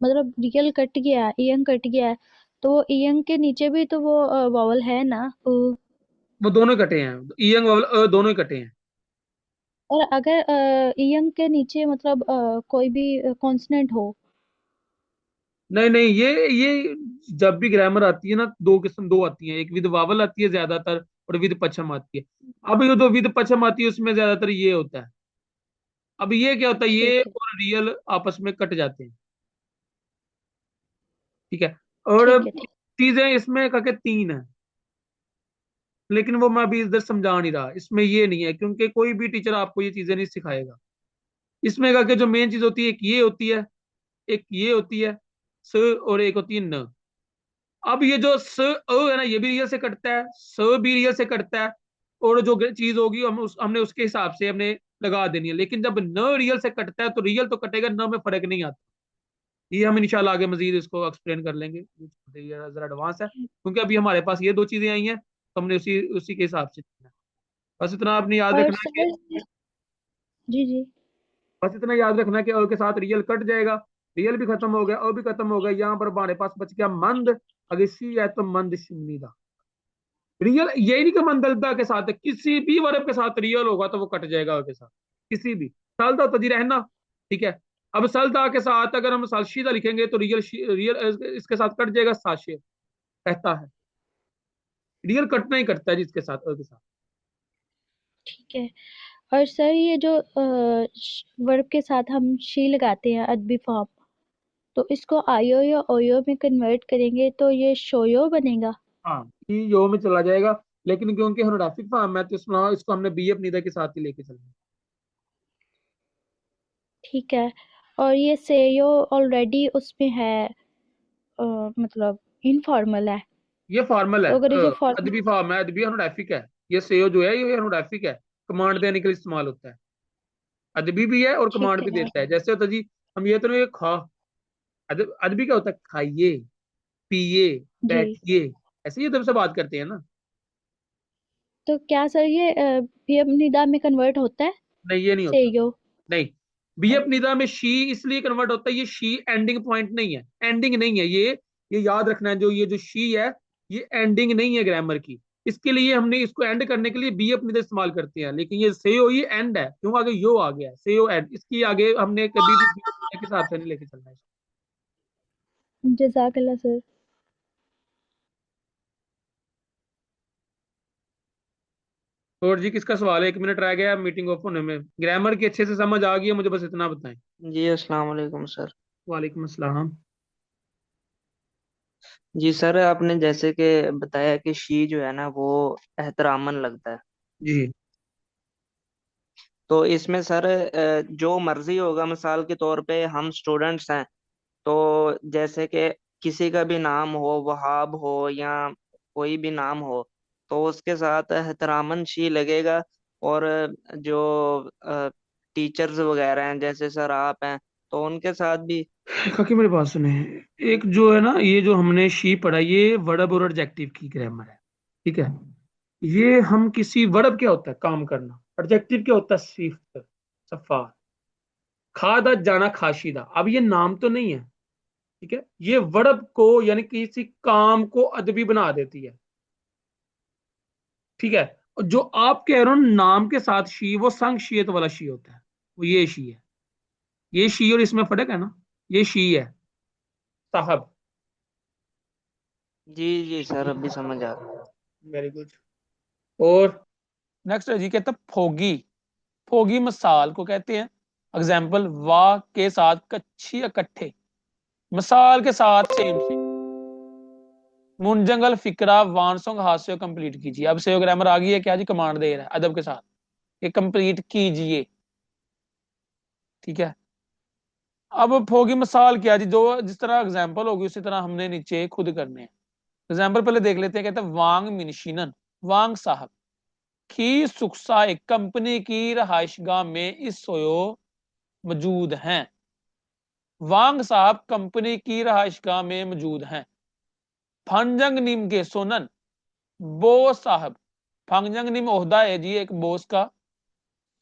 [SPEAKER 3] मतलब रियल कट गया, ईयंग कट गया है, तो वो ईयंग के नीचे भी तो वो वॉवल है ना
[SPEAKER 1] वो दोनों कटे हैं, ईयंग ववल दोनों ही कटे हैं।
[SPEAKER 3] और अगर ईयंग के नीचे मतलब कोई भी कॉन्सोनेंट हो।
[SPEAKER 1] नहीं नहीं, ये जब भी ग्रामर आती है ना, दो किस्म, दो आती है, एक विद वावल आती है ज्यादातर, और विद पच्छम आती है। अब ये जो विद पच्छम आती है उसमें ज्यादातर ये होता है। अब ये क्या होता है, ये
[SPEAKER 3] ठीक है।
[SPEAKER 1] और रियल आपस में कट जाते हैं। ठीक है, और
[SPEAKER 3] ठीक है। ठीक।
[SPEAKER 1] चीजें इसमें करके तीन है। लेकिन वो मैं अभी इधर समझा नहीं रहा, इसमें ये नहीं है, क्योंकि कोई भी टीचर आपको ये चीजें नहीं सिखाएगा। इसमें का कि जो मेन चीज होती है, एक ये होती है, एक ये होती है स, और एक होती है न। अब ये जो स है ना, ये भी रियल से कटता है, स भी रियल से कटता है, और जो चीज होगी हमने उसके हिसाब से हमने लगा देनी है। लेकिन जब न रियल से कटता है तो रियल तो कटेगा, न में फर्क नहीं आता। ये हम इंशाल्लाह आगे मजीद इसको एक्सप्लेन कर लेंगे, ये जरा एडवांस है, क्योंकि अभी हमारे पास ये दो चीजें आई हैं, तो हमने उसी उसी के हिसाब से चलना है। बस इतना आपने याद
[SPEAKER 3] और
[SPEAKER 1] रखना है कि,
[SPEAKER 3] सर, जी जी।
[SPEAKER 1] बस इतना याद रखना है कि अ के साथ रियल कट जाएगा, रियल भी खत्म हो गया, अ भी खत्म हो गया, यहाँ पर हमारे पास बच गया मंद। अगर सी है तो मंद शिनीदा। रियल यही नहीं कि मंदलता के साथ है, किसी भी वर्ब के साथ रियल होगा तो वो कट जाएगा के साथ, किसी भी। सलदा तो जी रहना, ठीक है। अब सलदा के साथ अगर हम सालशीदा लिखेंगे तो रियल रियल इसके साथ कट जाएगा, साशे कहता है। रियल कटना ही कटता है जिसके साथ के साथ।
[SPEAKER 3] ठीक है। और सर, ये जो वर्ब के साथ हम शी लगाते हैं अदबी फॉर्म, तो इसको आयो या ओयो में कन्वर्ट करेंगे तो ये शोयो बनेगा।
[SPEAKER 1] हाँ, ये यो में चला जाएगा, लेकिन क्योंकि होनोरिफिक फॉर्म है तो इसको हमने बी एफ निदा के साथ ही लेके चलना है।
[SPEAKER 3] ठीक है। और ये सेयो ऑलरेडी उसमें है, मतलब इनफॉर्मल है।
[SPEAKER 1] ये फॉर्मल है,
[SPEAKER 3] तो अगर इसे फॉर्मल,
[SPEAKER 1] अदबी फॉर्म है, अदबी होनोरिफिक है। ये सेयो जो है ये होनोरिफिक है, कमांड देने के लिए इस्तेमाल होता है। अदबी भी है और
[SPEAKER 3] ठीक
[SPEAKER 1] कमांड भी
[SPEAKER 3] है।
[SPEAKER 1] देता है। जैसे होता है जी, हम ये तो नहीं, ये खा, अदबी क्या होता है, खाइए, पिए,
[SPEAKER 3] जी।
[SPEAKER 1] बैठिए, ऐसे ही अदब से बात करते हैं ना।
[SPEAKER 3] तो क्या सर ये निदा में कन्वर्ट होता है,
[SPEAKER 1] नहीं, ये नहीं होता।
[SPEAKER 3] सेयो?
[SPEAKER 1] नहीं, बीएफ निदा में शी इसलिए कन्वर्ट होता है, ये शी एंडिंग पॉइंट नहीं है, एंडिंग नहीं है ये याद रखना है, जो ये जो शी है, ये एंडिंग नहीं है ग्रामर की। इसके लिए हमने इसको एंड करने के लिए बीएफ निदा इस्तेमाल करते हैं, लेकिन ये सेयो ये एंड है, क्यों आगे यो आ गया है, सेयो एंड, इसकी आगे हमने कभी भी बीएफ निदा के हिसाब से नहीं लेके चलना है।
[SPEAKER 3] जज़ाकल्लाह सर।
[SPEAKER 1] और जी किसका सवाल है? 1 मिनट रह गया मीटिंग ओपन होने में। ग्रामर की अच्छे से समझ आ गई है मुझे, बस इतना बताएं।
[SPEAKER 2] जी अस्सलाम वालेकुम सर।
[SPEAKER 1] वालेकुम अस्सलाम।
[SPEAKER 2] जी सर, आपने जैसे कि बताया कि शी जो है ना वो एहतरामन लगता है,
[SPEAKER 1] जी,
[SPEAKER 2] तो इसमें सर जो मर्जी होगा, मिसाल के तौर पे हम स्टूडेंट्स हैं, तो जैसे कि किसी का भी नाम हो, वहाब हो या कोई भी नाम हो, तो उसके साथ एहतरामन शी लगेगा। और जो टीचर्स वगैरह हैं, जैसे सर आप हैं, तो उनके साथ भी।
[SPEAKER 1] काकी मेरे पास सुने। एक जो है ना, ये जो हमने शी पढ़ा, ये वर्ब और एडजेक्टिव की ग्रामर है, ठीक है। ये हम किसी वर्ब क्या होता है, काम करना, एडजेक्टिव क्या होता है, सिफ्त, सफा, खादा जाना, खाशिदा। अब ये नाम तो नहीं है, ठीक है, ये वर्ब को यानी किसी काम को अदबी बना देती है, ठीक है। और जो आप कह रहे हो नाम के साथ शी, वो संगशियत वाला शी होता है, वो ये शी है। ये शी और इसमें फर्क है ना, ये शी है, साहब।
[SPEAKER 2] जी जी सर, अभी समझ आ गया।
[SPEAKER 1] Very good. और नेक्स्ट है जी, कहता है फोगी। फोगी मिसाल को कहते हैं। एग्जाम्पल, वाह के साथ कच्छी इकट्ठे, मिसाल के साथ सेम से। मुंजंगल फिक्रा वानसोंग हास्य कंप्लीट कीजिए। अब से ग्रामर आ गई है क्या जी, कमांड दे रहा है अदब के साथ, ये कंप्लीट कीजिए, ठीक है। अब फोगी मिसाल क्या जी, जो जिस तरह एग्जाम्पल होगी उसी तरह हमने नीचे खुद करने हैं। एग्जाम्पल पहले देख लेते हैं। कहते हैं वांग मिनशीनन, वांग साहब की सुखसा एक कंपनी की रहायशगाह में इस सोयो मौजूद हैं। वांग साहब कंपनी की रहायशगाह में मौजूद हैं। फंजंग निम के सोनन, बोस साहब, फंजंग निम ओहदा है जी एक बोस का।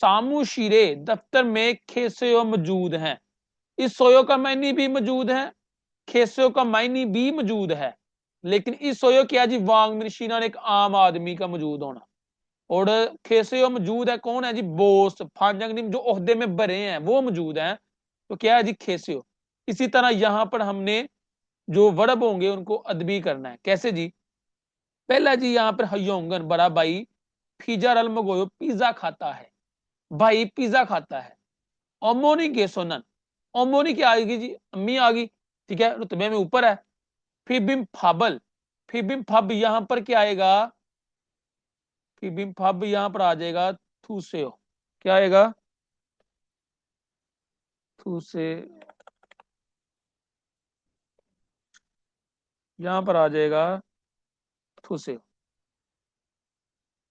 [SPEAKER 1] सामू शीरे दफ्तर में खेसयो मौजूद हैं। इस सोयो का मायनी भी मौजूद है, खेसयो का मायनी भी मौजूद है। लेकिन इस सोयो क्या जी, वांग मिनशीना ने एक आम आदमी का मौजूद होना। और खेसयो मौजूद है, कौन है जी, बोस, फांजंग निम जो ओहदे में भरे हैं वो मौजूद हैं। तो क्या है जी, खेसयो। इसी तरह यहां पर हमने जो वर्ब होंगे उनको अदबी करना है। कैसे जी? पहला जी, यहां पर हयोंगन बड़ा भाई फिजा रल मगोयो पिज्जा खाता है, भाई पिज्जा खाता है। ओमोनी के सोनन, ओमोनी क्या आएगी जी, अम्मी आ गई, ठीक है, रुतबे में ऊपर है। फिबिम फाबल, फिबिम फब यहां पर क्या आएगा, फीबिम फब यहां पर आ जाएगा थूसेओ। क्या आएगा? थूसे, यहां पर आ जाएगा थूसेओ।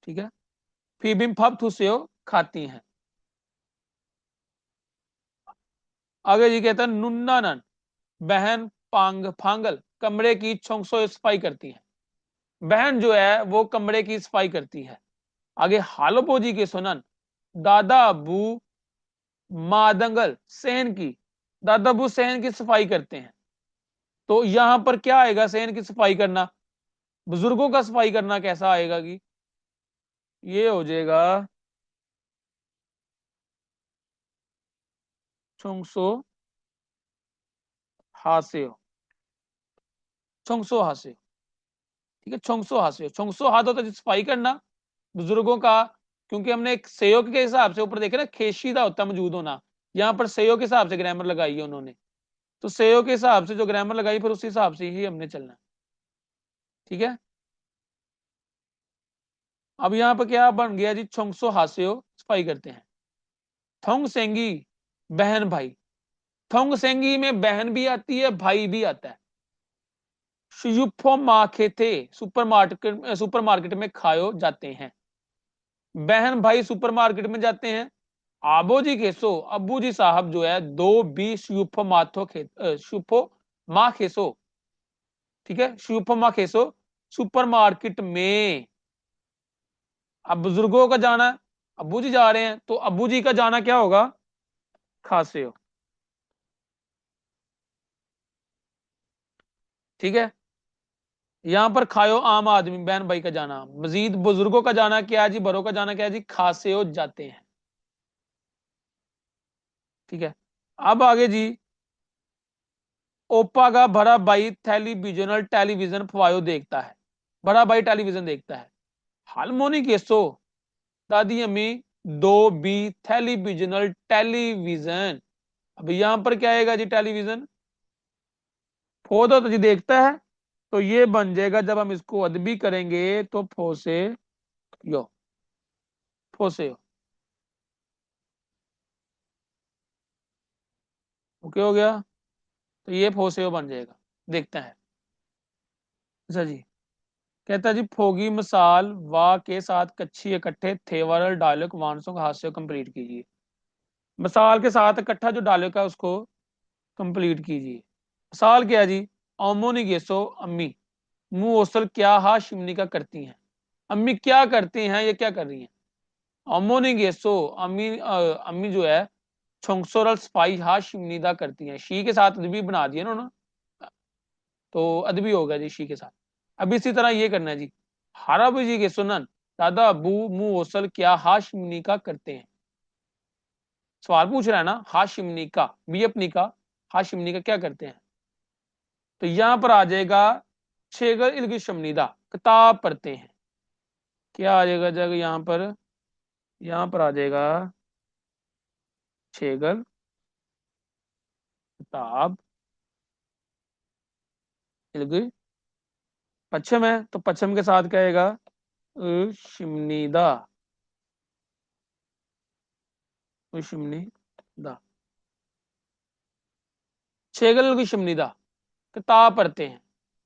[SPEAKER 1] ठीक है, फीबिम फब थूसेओ खाती हैं। आगे जी कहता है नुन्ना नन बहन पांग फांगल कमरे की छोंगसो सफाई करती है। बहन जो है वो कमरे की सफाई करती है। आगे हालोपो जी के सुनन दादा अबू मादंगल सहन की, दादा अबू सहन की सफाई करते हैं। तो यहां पर क्या आएगा? सहन की सफाई करना, बुजुर्गों का सफाई करना कैसा आएगा कि ये हो जाएगा छोंगसो हासेओ। छोंगसो हासेओ, ठीक है, छोंगसो हासेओ। छोंगसो हाथ होता है सफाई करना बुजुर्गों का, क्योंकि हमने एक सेयोग के हिसाब से ऊपर देखे ना, खेशीदा होता मौजूद होना, यहाँ पर सेयोग के हिसाब से ग्रामर लगाई है उन्होंने, तो सेयोग के हिसाब से जो ग्रामर लगाई फिर उस हिसाब से ही हमने चलना। ठीक है, अब यहाँ पर क्या बन गया जी? छोंगसो हासेओ सफाई करते हैं। थोंग सेंगी बहन भाई, थोंग सेंगी में बहन भी आती है भाई भी आता है। शुयुफो माखे थे सुपरमार्केट में खायो जाते हैं। बहन भाई सुपरमार्केट में जाते हैं। आबो जी केसो अब्बू जी साहब जो है दो बी शुफो माथो शुफो मा खेसो, ठीक है, शुफो मा खेसो सुपरमार्केट में। अब बुजुर्गों का जाना है, अब्बू जी जा रहे हैं, तो अब्बू जी का जाना क्या होगा? खासे हो। ठीक है, यहां पर खायो आम आदमी बहन भाई का जाना, मजीद बुजुर्गों का जाना क्या है जी? बड़ों का जाना क्या है जी? खासे हो जाते हैं। ठीक है, अब आगे जी ओपा का बड़ा भाई टेलीविजन फवायो देखता है। बड़ा भाई टेलीविजन देखता है। हालमोनी केसो दादी अम्मी दो बी टेलीविजन। अब यहां पर क्या आएगा जी? टेलीविजन फोदो तो जी देखता है, तो ये बन जाएगा जब हम इसको अदबी करेंगे तो फोसे यो, फोसे यो। ओके हो गया, तो ये फोसे यो बन जाएगा। देखते हैं। अच्छा जी, कहता है जी फोगी मिसाल वाह के साथ कच्छी इकट्ठे थे वाला डायलॉग वानसों का हास्य कंप्लीट कीजिए। मिसाल के साथ इकट्ठा जो डायलॉग है उसको कंप्लीट कीजिए। मिसाल क्या है जी? ओमोनी गेसो अम्मी मुंह ओसल क्या हा शिमनी का करती हैं। अम्मी क्या करती हैं, ये क्या कर रही हैं? ओमोनी गेसो अम्मी अम्मी जो है छोंगसोरल स्पाई हा शिमनीदा करती हैं। शी के साथ अदबी बना दिया ना उन्होंने, तो अदबी होगा जी शी के साथ। अब इसी तरह ये करना है जी। हाराबू जी के सुनन दादा अबू मुंह ओसल क्या हाशमिनी का करते हैं। सवाल पूछ रहा है ना, हाशिमनी का भी अपनी का, हाशिमनी का क्या करते हैं? तो यहां पर आ जाएगा छेगर इल्गी शमनीदा किताब पढ़ते हैं। क्या आ जाएगा जगह यहां पर? यहां पर आ जाएगा छेगर किताब इल्गी। पश्चिम है तो पश्चिम के साथ क्या आएगा? शिमनीदा, शिमनीदा, छेगर इल्गी शमनीदा किताब पढ़ते हैं।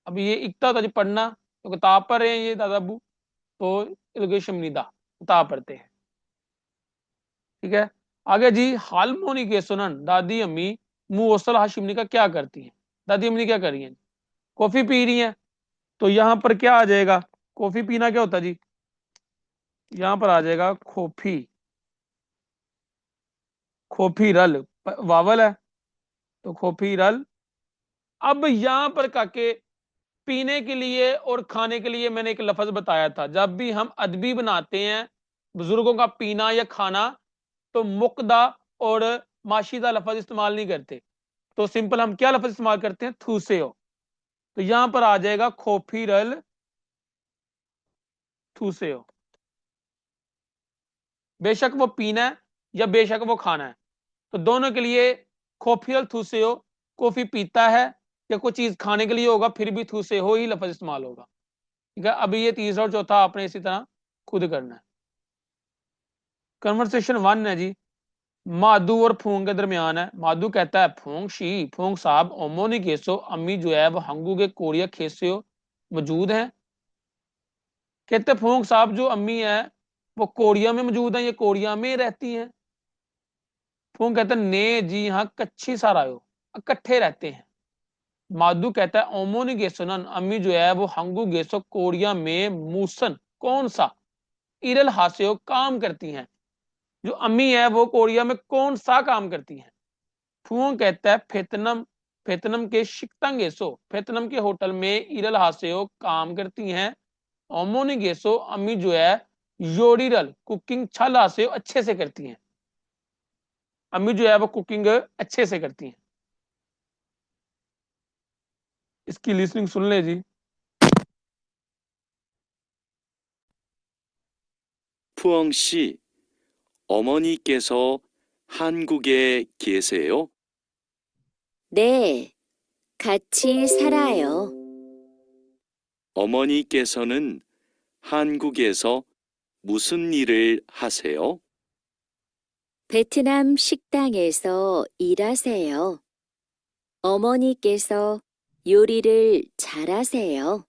[SPEAKER 1] अब ये इकता था जी पढ़ना, तो किताब पढ़ रहे हैं ये दादा अबू, तो इल्गी शमनीदा किताब पढ़ते हैं। ठीक है, आगे जी हालमोनी के सुनन दादी अम्मी मुंह ओसल हाशिमनी का क्या करती हैं। दादी अम्मी क्या कर रही हैं? कॉफी पी रही हैं। तो यहां पर क्या आ जाएगा? कॉफी पीना क्या होता है जी? यहां पर आ जाएगा खोफी, खोफी रल, वावल है तो खोफी रल। अब यहां पर काके पीने के लिए और खाने के लिए मैंने एक लफ्ज बताया था, जब भी हम अदबी बनाते हैं बुजुर्गों का पीना या खाना, तो मुक्दा और माशीदा लफ्ज इस्तेमाल नहीं करते, तो सिंपल हम क्या लफ्ज इस्तेमाल करते हैं? थूसे हो। तो यहां पर आ जाएगा खोफीरल थूसे हो। बेशक वो पीना है या बेशक वो खाना है, तो दोनों के लिए खोफियल थूसे हो। कॉफी पीता है या कोई चीज खाने के लिए होगा फिर भी थूसे हो ही लफ्ज इस्तेमाल होगा। ठीक है, अभी ये तीसरा और चौथा आपने इसी तरह खुद करना है। कन्वर्सेशन 1 है जी, माधु और फूंग के दरमियान है। माधु कहता है फूंग शी, फूंग साहब, ओमो नहीं केसो, अम्मी जो है वो हंगू के कोरिया खेसे मौजूद हैं। कहते फूंग साहब जो अम्मी है वो कोरिया में मौजूद है, ये कोरिया में रहती हैं। फूंग कहता है ने जी हाँ, कच्ची सारायो, इकट्ठे रहते हैं। माधु कहता है ओमो नहीं गेसो नन, अम्मी जो है वो हंगू गेसो कोरिया में मूसन कौन सा इरल हास्यो काम करती हैं। जो अम्मी है वो कोरिया में कौन सा काम करती हैं। फूंग कहता है फेतनम, फेतनम के शिकतंग गेसो, फेतनम के होटल में इरल हास्यो काम करती हैं। ओमोनी गेसो, अम्मी जो है योरिरल कुकिंग छल हास्यो अच्छे से करती हैं। अम्मी जो है वो कुकिंग अच्छे से करती हैं। इसकी लिसनिंग सुन ले जी।
[SPEAKER 4] 푸엉 씨, 어머니께서 한국에 계세요?
[SPEAKER 5] 네, 같이 살아요.
[SPEAKER 4] 어머니께서는 한국에서 무슨 일을 하세요?
[SPEAKER 5] 베트남 식당에서 일하세요. 어머니께서 요리를 잘하세요.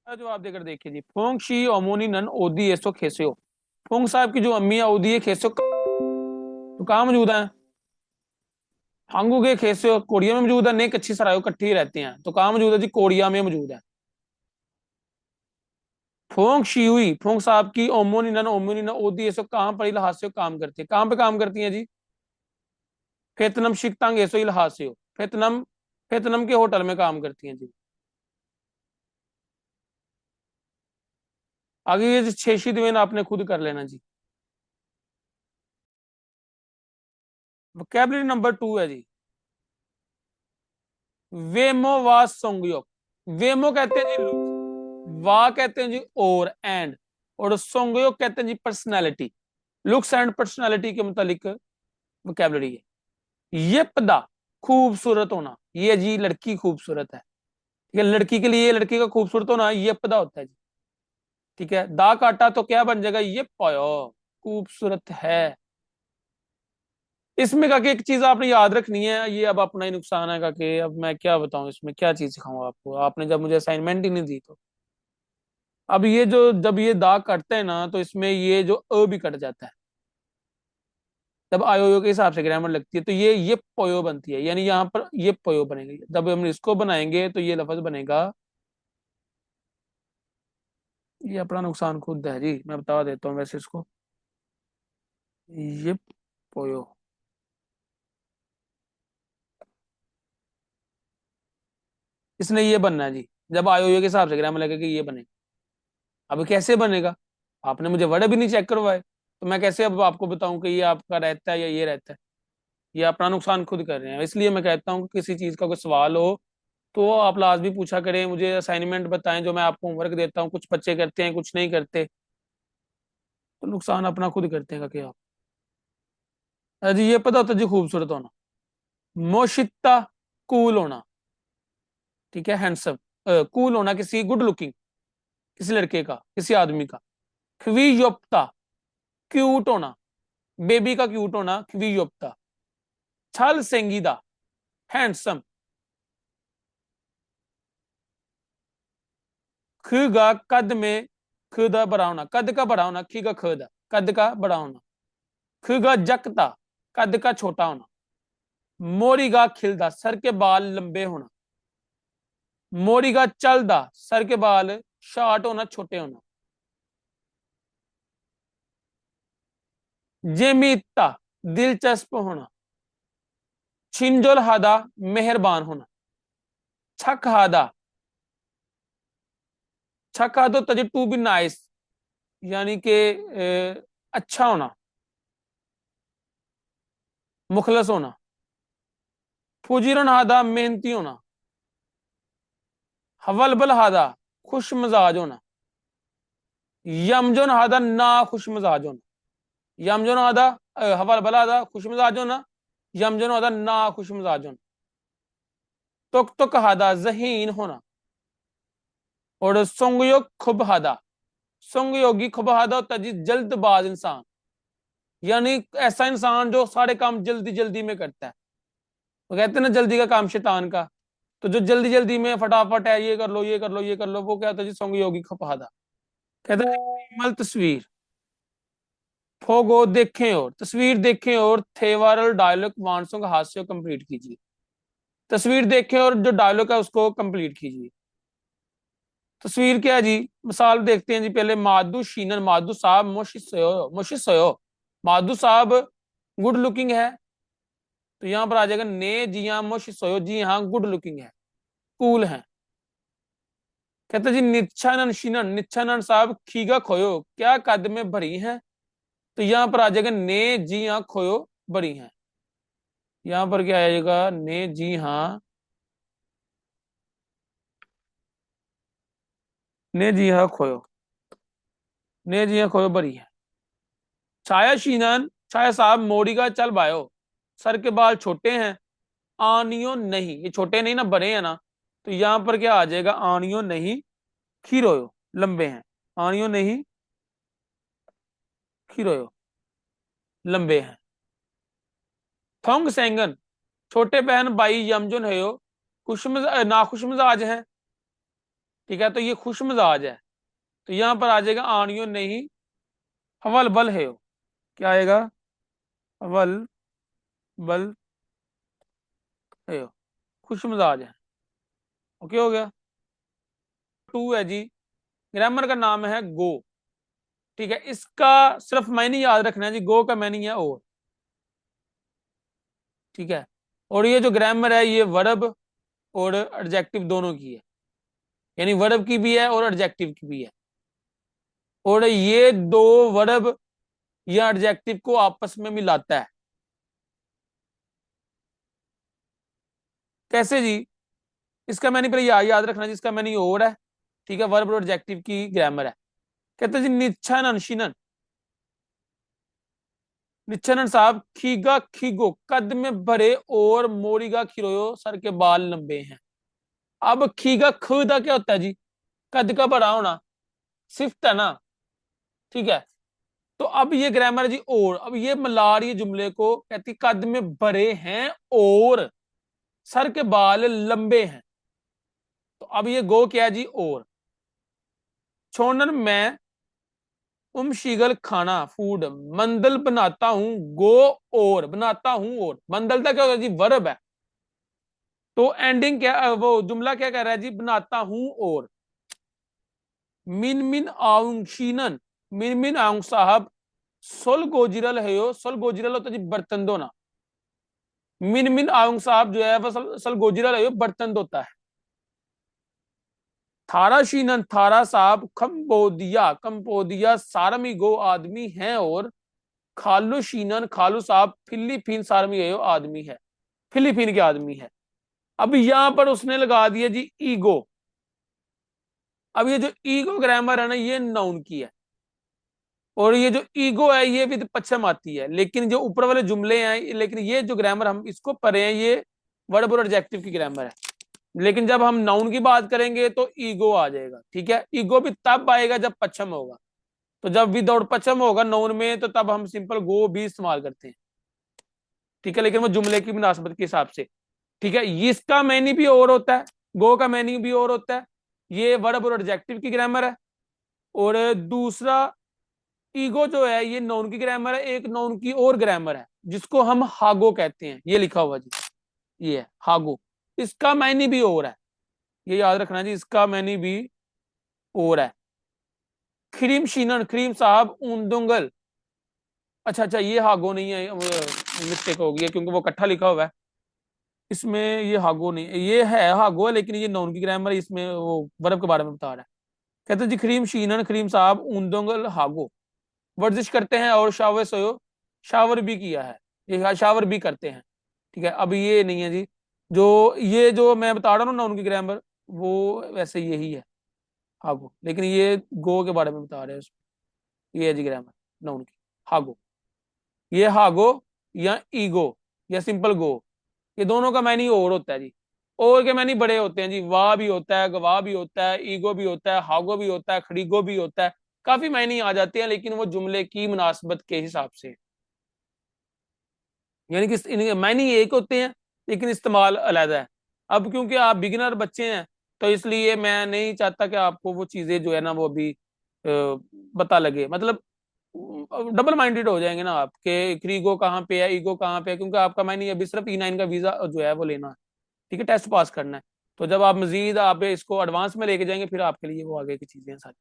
[SPEAKER 1] जवाब देकर देखिए जी। फोंग शी ओमोनी नन ओदी एसो खेसेओ, फोंग साहब की जो अम्मी है ओदी है खेसेओ तो कहाँ मौजूद है। हांगू के खेसेओ कोरिया में मौजूद है, ने कच्ची सरायो इकट्ठी रहते हैं तो कहाँ मौजूद है जी, कोरिया में मौजूद है। फोंग शी हुई, फोंग साहब की ओमोनी नन ओदी एसो कहाँ पर इलहास्यो काम करती है, कहाँ पे काम करती है जी। फेतनम शिकतांग एसो इलहास्यो, फेतनम, फेतनम के होटल में काम करती हैं जी। आगे ये छेशी दिवेन आपने खुद कर लेना जी। वोकैबुलरी नंबर 2 है जी, वेमो वा सोंगयोग। वेमो कहते हैं जी लुक्स, वा कहते हैं जी और सोंगयोग कहते हैं जी पर्सनैलिटी। लुक्स एंड पर्सनैलिटी के मुतालिक वोकैबुलरी है। ये पदा खूबसूरत होना, ये जी लड़की खूबसूरत है, ठीक है, लड़की के लिए लड़की का खूबसूरत होना ये पदा होता है जी, ठीक है। दा काटा तो क्या बन जाएगा, ये पयो खूबसूरत है। इसमें का कि एक चीज आपने याद रखनी है, ये अब अपना ही नुकसान है का कि अब मैं क्या बताऊं, इसमें क्या चीज सिखाऊं आपको, आपने जब मुझे असाइनमेंट ही नहीं दी तो। अब ये जो जब ये दाग कटते हैं ना तो इसमें ये जो अ भी कट जाता है, जब आयोयो के हिसाब से ग्रामर लगती है तो ये पोयो बनती है, यानी यहाँ पर ये पोयो बनेगी। जब हम इसको बनाएंगे तो ये लफ्ज बनेगा, ये अपना नुकसान खुद है जी, मैं बता देता हूँ वैसे इसको, ये पोयो, इसने ये बनना है जी। जब आयोयो के हिसाब से ग्रामर लगेगा ये बनेगा। अब कैसे बनेगा, आपने मुझे वर्ड भी नहीं चेक करवाए तो मैं कैसे अब आपको बताऊं कि ये आपका रहता है या ये रहता है। ये अपना नुकसान खुद कर रहे हैं। इसलिए मैं कहता हूँ कि किसी चीज का कोई सवाल हो तो आप लाजमी पूछा करें, मुझे असाइनमेंट बताएं जो मैं आपको होमवर्क देता हूँ। कुछ बच्चे करते हैं कुछ नहीं करते, तो नुकसान अपना खुद करते हैं क्या आप। जी ये पता होता जी खूबसूरत होना, मोशिता कूल होना, ठीक है, हैंडसम कूल होना, किसी गुड लुकिंग, किसी लड़के का किसी आदमी का। ख्वीयोप्ता क्यूट होना, बेबी का क्यूट होना ख्वीयोप्ता। छल सेंगीदा हैंडसम। खगा कद में खुदा बड़ा होना, कद का बड़ा होना, खीगा खुदा कद का बड़ा होना। खगा जकता कद का छोटा होना। मोरीगा खिलदा सर के बाल लंबे होना। मोरीगा चलदा सर के बाल शॉर्ट होना छोटे होना। जेमीता दिलचस्प होना। छिंजोल हादा मेहरबान होना। छक हादा, छक हादो तजे टू बी नाइस, यानी कि अच्छा होना, मुखलस होना। फुजीरन हादा मेहनती होना। हवलबल हादा खुश मिजाज होना। यमजोन हादा ना खुश मिजाज होना। यमजोन हादा हवलबल हादा खुश मिजाज होना। यमजोन हादा ना खुश मिजाज होना। तुक तुक हादा जहीन होना। और सोंगयो खुब हादा संयोगी खबहादा होता है जी जल्दबाज इंसान, यानी ऐसा इंसान जो सारे काम जल्दी जल्दी में करता है। वो कहते हैं ना जल्दी का काम शैतान का, तो जो जल्दी जल्दी में फटाफट है ये कर लो ये कर लो ये कर लो, वो क्या होता है जी संयोगी खबहादा। कहते हैं विमल तस्वीर, फोगो देखें और, तस्वीर देखें और थेवारल डायलॉग वांसों का हास्य कंप्लीट कीजिए। तस्वीर देखें और जो डायलॉग है उसको कंप्लीट कीजिए। तस्वीर क्या है जी, मिसाल देखते हैं जी पहले। माधु शीनन, माधु साहब मोशिसयो, माधु साहब गुड लुकिंग है, तो यहां पर आ जाएगा ने जी हाँ मोशिसयो, जी हाँ गुड लुकिंग है, कूल है। कहते जी निच्छानन शीनन, निच्छानन साहब खीगा खोयो, क्या कद में भरी है, तो यहां पर आ जाएगा ने जी हाँ खोयो बड़ी है। यहां पर क्या आएगा ने जी हाँ, ने जी हाँ खोयो, ने जी हाँ खोयो बड़ी है। छाया शीनन, छाया साहब मोड़ी का चल बायो, सर के बाल छोटे हैं, आनियो नहीं, ये छोटे नहीं ना बड़े हैं ना, तो यहां पर क्या आ जाएगा आनियो नहीं खीरोयो, लंबे हैं। आनियो नहीं खीरोयो, लंबे हैं। थोंग सेंगन, छोटे बहन भाई यमजुन है यो, नाखुश मिजाज है, ठीक है, तो ये खुश मिजाज है, तो यहां पर आ जाएगा आनियो नहीं हवल बल है यो, क्या आएगा हवल बल है यो, खुश मिजाज है। ओके हो गया। टू है जी, ग्रामर का नाम है गो, ठीक है, इसका सिर्फ मैंने याद रखना है जी, गो का मैंने है और, ठीक है। और ये जो ग्रामर है ये वर्ब और एडजेक्टिव दोनों की है, यानी वर्ब की भी है और एडजेक्टिव की भी है। और ये दो वर्ब या एडजेक्टिव को आपस में मिलाता है। कैसे जी, इसका मैंने पहले याद रखना जी, इसका मैंने और है, ठीक है, वर्ब और एडजेक्टिव की ग्रामर है। कहते हैं जी निच्छानन शीनन, निच्छानन साहब खीगा खीगो, कद में भरे और मोरीगा खिरोयो, सर के बाल लंबे हैं। अब खीगा खुदा क्या होता है जी, कद का बड़ा होना, सिफ्त है ना, ठीक है। तो अब ये ग्रामर है जी और, अब ये मिला रही है जुमले को, कहती कद में भरे हैं और सर के बाल लंबे हैं, तो अब ये गो क्या है जी और। छोड़न मैं शिगल खाना फूड, मंदल बनाता हूं गो और, बनाता हूं और, मंदल का क्या होता है जी वर्ब है, तो एंडिंग क्या वो जुमला क्या कह रहा है जी बनाता हूं और। मिन मिन आउंग शीनन, मिन मिन आउंग साहब सोल गोजिरल है यो, सोल गोजिरल होता है जी बर्तन धोना, मिन मिन आउंग साहब जो है वह सल गोजिरल है यो बर्तन धोता है। थारा शीनन, थारा साहब कंबोदिया, कंबोदिया सारमी गो आदमी है और, खालू शीनन, खालू साहब फिलीपीन सारमी है आदमी है, फिलीपीन के आदमी है। अब यहां पर उसने लगा दिया जी ईगो। अब ये जो ईगो ग्रामर है ना ये नाउन की है, और ये जो ईगो है ये विद पश्चिम आती है, लेकिन जो ऊपर वाले जुमले हैं, लेकिन ये जो ग्रामर हम इसको पढ़े हैं ये वर्ब और एडजेक्टिव की ग्रामर है। लेकिन जब हम नाउन की बात करेंगे तो ईगो आ जाएगा, ठीक है। ईगो भी तब आएगा जब पश्चिम होगा, तो जब विदाउट पश्चिम होगा नाउन में तो तब हम सिंपल गो भी इस्तेमाल करते हैं, ठीक है, लेकिन वो जुमले की मुनासबत के हिसाब से, ठीक है। इसका मैनी भी और होता है, गो का मैनी भी और होता है, ये वर्ब और एडजेक्टिव की ग्रामर है। और दूसरा ईगो जो है ये नाउन की ग्रामर है, एक नाउन की और ग्रामर है जिसको हम हागो कहते हैं, ये लिखा हुआ जी, ये है हागो, इसका मैनी भी और है, ये याद रखना जी, इसका मैनी भी और है। क्रीम शीनन, क्रीम साहब ऊंदुंगल, अच्छा अच्छा ये हागो नहीं है, मिस्टेक हो गई है क्योंकि वो इकट्ठा लिखा हुआ है, इसमें ये हागो नहीं, ये है हागो है लेकिन ये नाउन की ग्रामर है, इसमें वो वर्ब के बारे में बता रहा है। कहते हैं जी क्रीम शीनन, क्रीम साहब ऊंदुंगल हागो, वर्जिश करते हैं और शावर सोयो, शावर भी किया है, ये शावर भी करते हैं, ठीक है। अब ये नहीं है जी, जो ये जो मैं बता रहा हूँ ना उनकी ग्रामर, वो वैसे यही है हागो, लेकिन ये गो के बारे में बता रहे हैं उसमें, ये है जी ग्रामर नाउन की हागो, ये हागो या ईगो या सिंपल गो, ये दोनों का मैनी और होता है जी। और के मैनी बड़े होते हैं जी, वाह भी होता है, गवाह भी होता है, ईगो भी होता है, हागो भी होता है, खड़ीगो भी होता है, काफी मायने आ जाते हैं, लेकिन वो जुमले की मुनासबत के हिसाब से, यानी कि इनके मायने एक होते हैं लेकिन इस्तेमाल अलग है। अब क्योंकि आप बिगिनर बच्चे हैं तो इसलिए मैं नहीं चाहता कि आपको वो चीजें जो है ना वो भी पता लगे, मतलब डबल माइंडेड हो जाएंगे ना आप कि ईगो कहाँ पे है, ईगो कहाँ पे है, क्योंकि आपका मायने अभी सिर्फ E9 का वीजा जो है वो लेना है, ठीक है, टेस्ट पास करना है। तो जब आप मजीद आप इसको एडवांस में लेके जाएंगे फिर आपके लिए वो आगे की चीजें हैं सारी।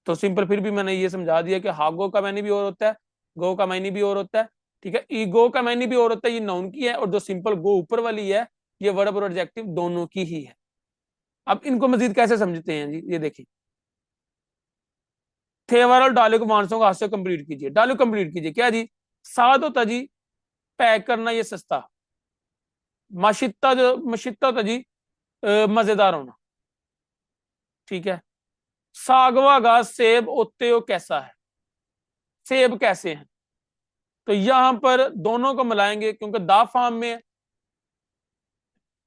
[SPEAKER 1] तो सिंपल फिर भी मैंने ये समझा दिया कि हागो का मायने भी और होता है, गो का मायने भी और होता है, ठीक है, ईगो का मायने भी और होता है, ये नाउन की है, और जो सिंपल गो ऊपर वाली है ये वर्ब और एडजेक्टिव दोनों की ही है। अब इनको मजीद कैसे समझते हैं जी, ये देखिए, थेवर और डालो को मानसों का हास्य कंप्लीट कीजिए, डालो कंप्लीट कीजिए, क्या जी, साद होता जी पैक करना, ये सस्ता, मशिता होता जी मजेदार होना, ठीक है, सागवा घास सेब ओते हो कैसा है, सेब कैसे हैं, तो यहां पर दोनों को मिलाएंगे क्योंकि दा फॉर्म में है,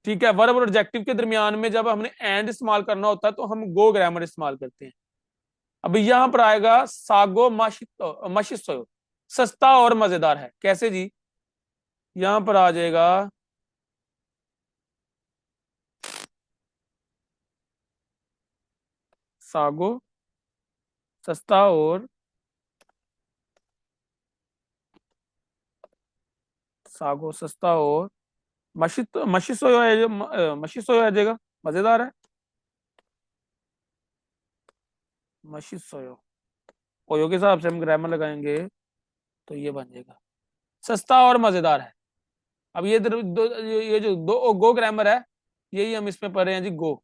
[SPEAKER 1] ठीक है, वर्ब और एडजेक्टिव के दरमियान में जब हमने एंड इस्तेमाल करना होता है तो हम गो ग्रामर इस्तेमाल करते हैं। अब यहां पर आएगा सागो मशिस्तो, सस्ता और मजेदार है, कैसे जी, यहां पर आ जाएगा सागो सस्ता और सागो सस्ता और मशिसो आ जाएगा, मजेदार है, मशिसोयो, ओयो के हिसाब से हम ग्रामर लगाएंगे तो ये बन जाएगा सस्ता और मजेदार है। अब ये जो दो गो ग्रामर है यही हम इसमें पढ़ रहे हैं जी, गो,